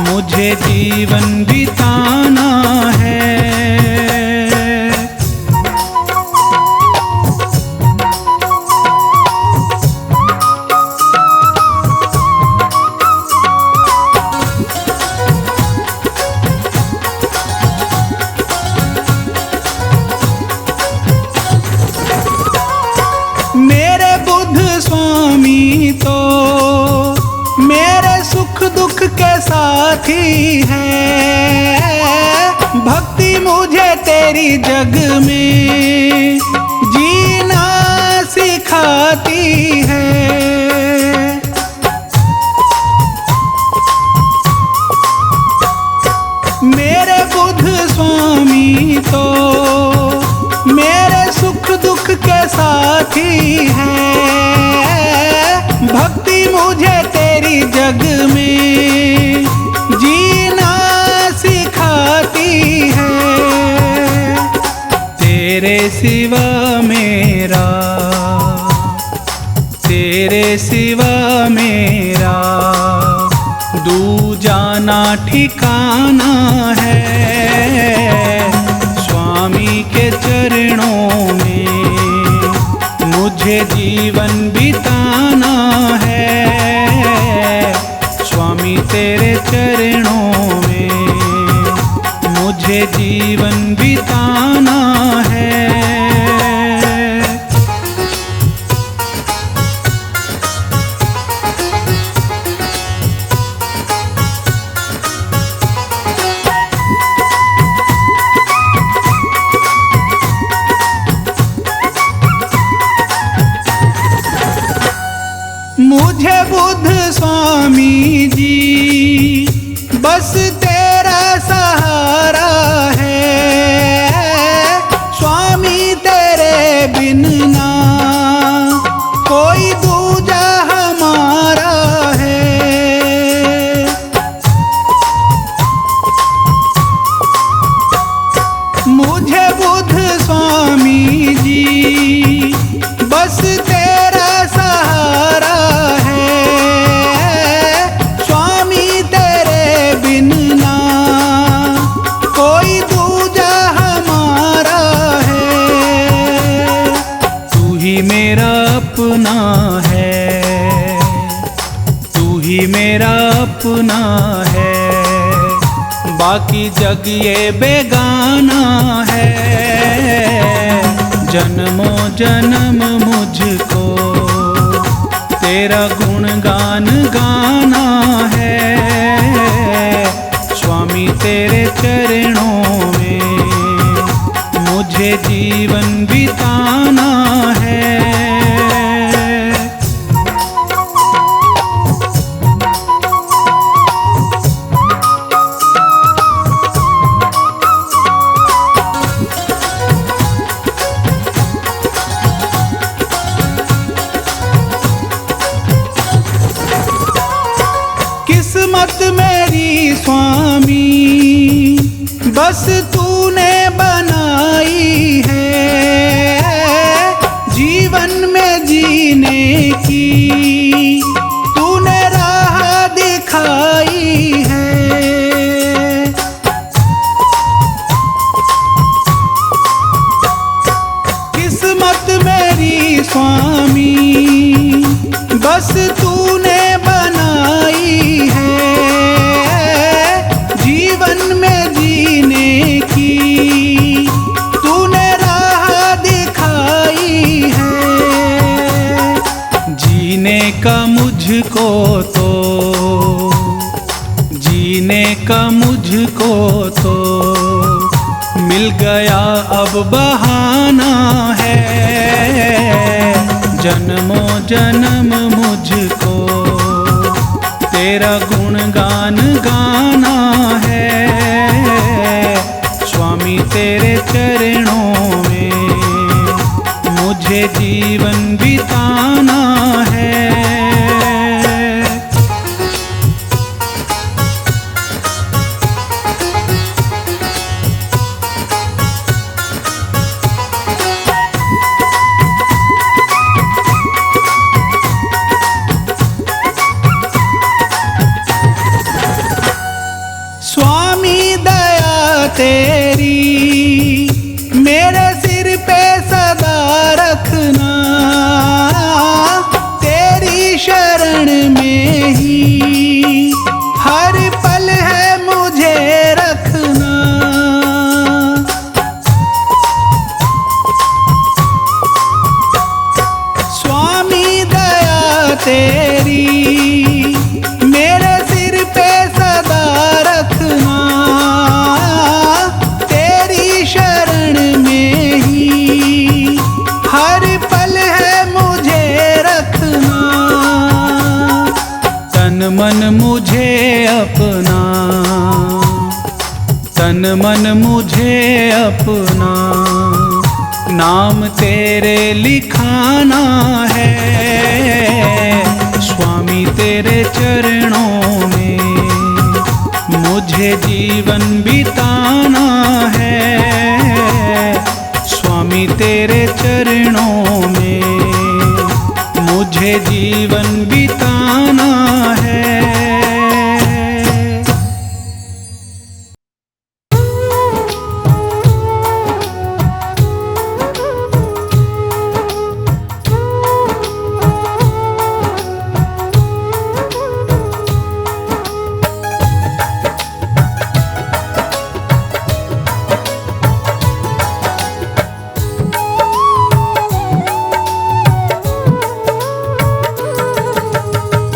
मुझे जीवन बिताना है। मेरे बुद्ध स्वामी तो मेरे सुख दुख के साथी है। भक्ति मुझे तेरी जग में जीना सिखाती है। मेरे बुद्ध स्वामी तो मेरे सुख दुख के साथी है। भक्ति मुझे तेरी जग में जीना सिखाती है। तेरे सिवा मेरा, तेरे सिवा मेरा दूजाना ठिकाना है। स्वामी के चरणों में मुझे जीवन बिताना है। स्वामी तेरे चरणों में मुझे जीवन बिताना है। मुझे बुद्ध स्वामी जी बस तेरा सहारा है। स्वामी तेरे बिन ना कोई दूजा हमारा है। मुझे बुद्ध स्वामी जी बस तेरा सहारा है। स्वामी तेरे बिन ना कोई दूजा हमारा है। तू ही मेरा अपना है, तू ही मेरा अपना है। बाकी जग ये बेगाना है। जन्मों जन्म मुझको तेरा गुणगान गाना है। स्वामी तेरे चरणों में मुझे जीवन बिताना है। बस तूने बनाई है जीवन में जीने की, तूने राह दिखाई है। किस्मत मेरी स्वामी बस तूने बनाई है जीवन में जीने की, तूने राह दिखाई है। जीने का मुझको तो, जीने का मुझको तो मिल गया अब बहाना है। जन्मों जन्म मुझको तेरा गुणगान गाना है। स्वामी तेरे चरणों में मुझे जीवन बिताना है। स्वामी दया तेरी मेरे सिर पे सदा रखना, तेरी शरण में ही हर पल है मुझे रखना। स्वामी दया तेरी मेरे सिर पे सदा रखना, तेरी शरण में ही हर पल है मुझे रखना। तन मन मुझे अपना, तन मन मुझे अपना नाम तेरे लिखाना है। स्वामी तेरे चरणों में मुझे जीवन बिताना है। स्वामी तेरे चरणों में मुझे जीवन बिताना है।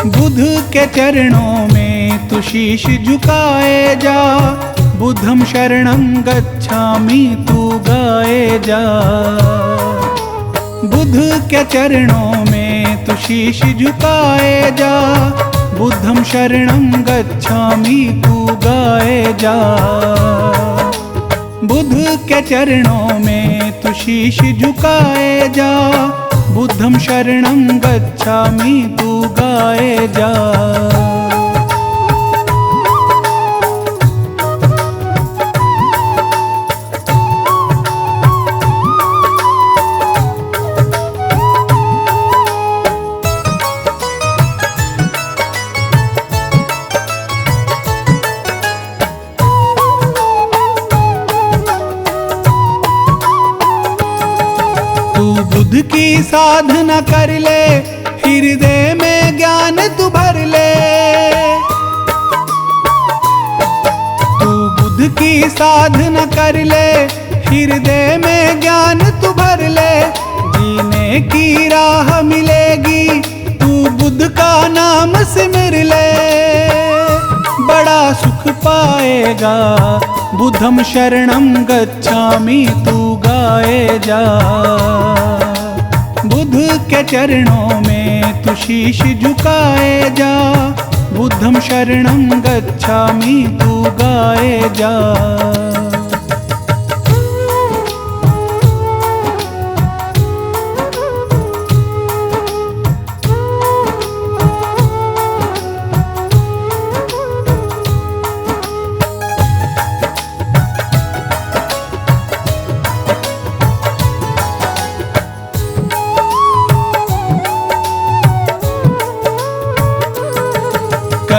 बुद्ध के चरणों में तू शीश झुकाए जा, बुद्धम शरणं गच्छामि तू गाए जा। बुद्ध के चरणों में तू शीश झुकाए जा, बुद्धम शरणं गच्छामि तू गाए जा। बुद्ध के चरणों में तू शीश झुकाए जा, बुद्धम शरणं गच्छामि तू गाए जा। बुद्ध की साधना कर ले, हृदय में ज्ञान तू भर ले। तू बुद्ध की साधना कर ले, हृदय में ज्ञान तू भर ले। जीने की राह मिलेगी, तू बुद्ध का नाम सिमर ले। बड़ा सुख पाएगा, बुद्धम शरणं गच्छामि तू गाए जा। बुद्ध के चरणों में तू शीश झुकाए जा, बुद्धम शरणं गच्छामि तू गाए जा।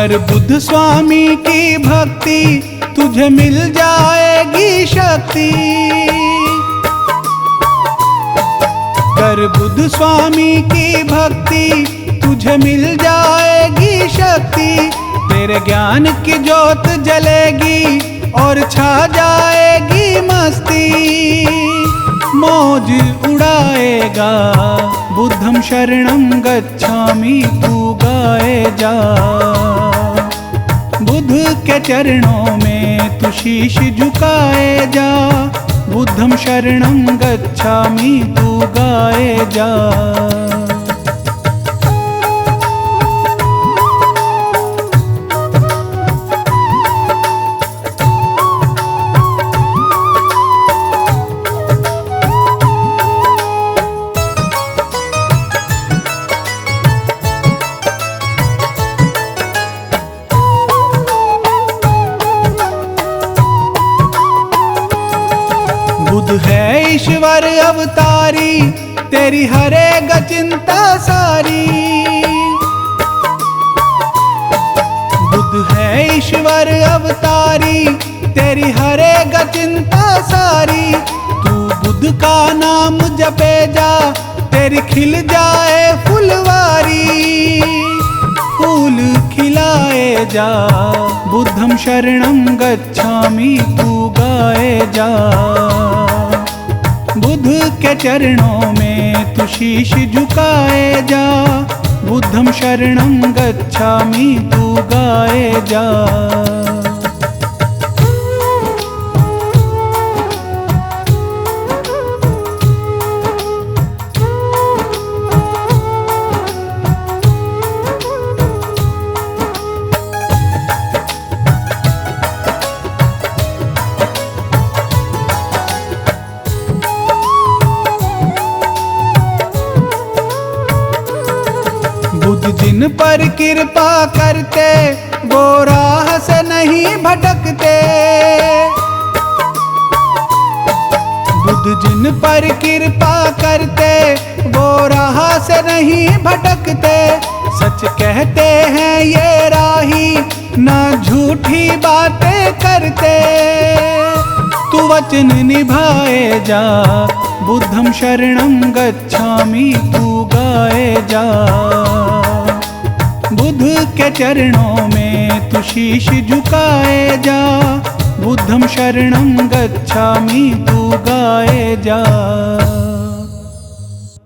कर बुद्ध स्वामी की भक्ति, तुझे मिल जाएगी शक्ति। कर बुद्ध स्वामी की भक्ति, तुझे मिल जाएगी शक्ति। तेरे ज्ञान की ज्योत जलेगी और छा जाएगी मस्ती। मौज उड़ाएगा बुद्धं शरणं गच्छामि, तू गाए जा। बुद्ध के चरणों में तू शीश झुकाए जा। बुद्धं शरणं गच्छामि, तू गाए जा। बुद्ध है ईश्वर अवतारी, तेरी हरेगा चिंता सारी। बुद्ध है ईश्वर अवतारी, तेरी हरेगा चिंता सारी। तू बुद्ध का नाम जपे जा, तेरी खिल जाए फुलवारी। फूल खिलाए जा, बुद्धं शरणं गच्छामि, तू गाए जा। बुद्ध के चरणों में तू शीश झुकाए जा। बुद्धं शरणं गच्छामि, तू गाए जा। बुद्ध जिन पर कृपा करते, वो राह से नहीं भटकते। बुद्ध जिन पर कृपा करते, वो राह से नहीं भटकते। सच कहते हैं ये राही, ना झूठी बातें करते। तू वचन निभाए जा, बुद्धं शरणं गच्छामि, तू गाए जा। बुद्ध के चरणों में तू शीश झुकाए जा। बुद्धं शरणं गच्छामि, तू गाए जा।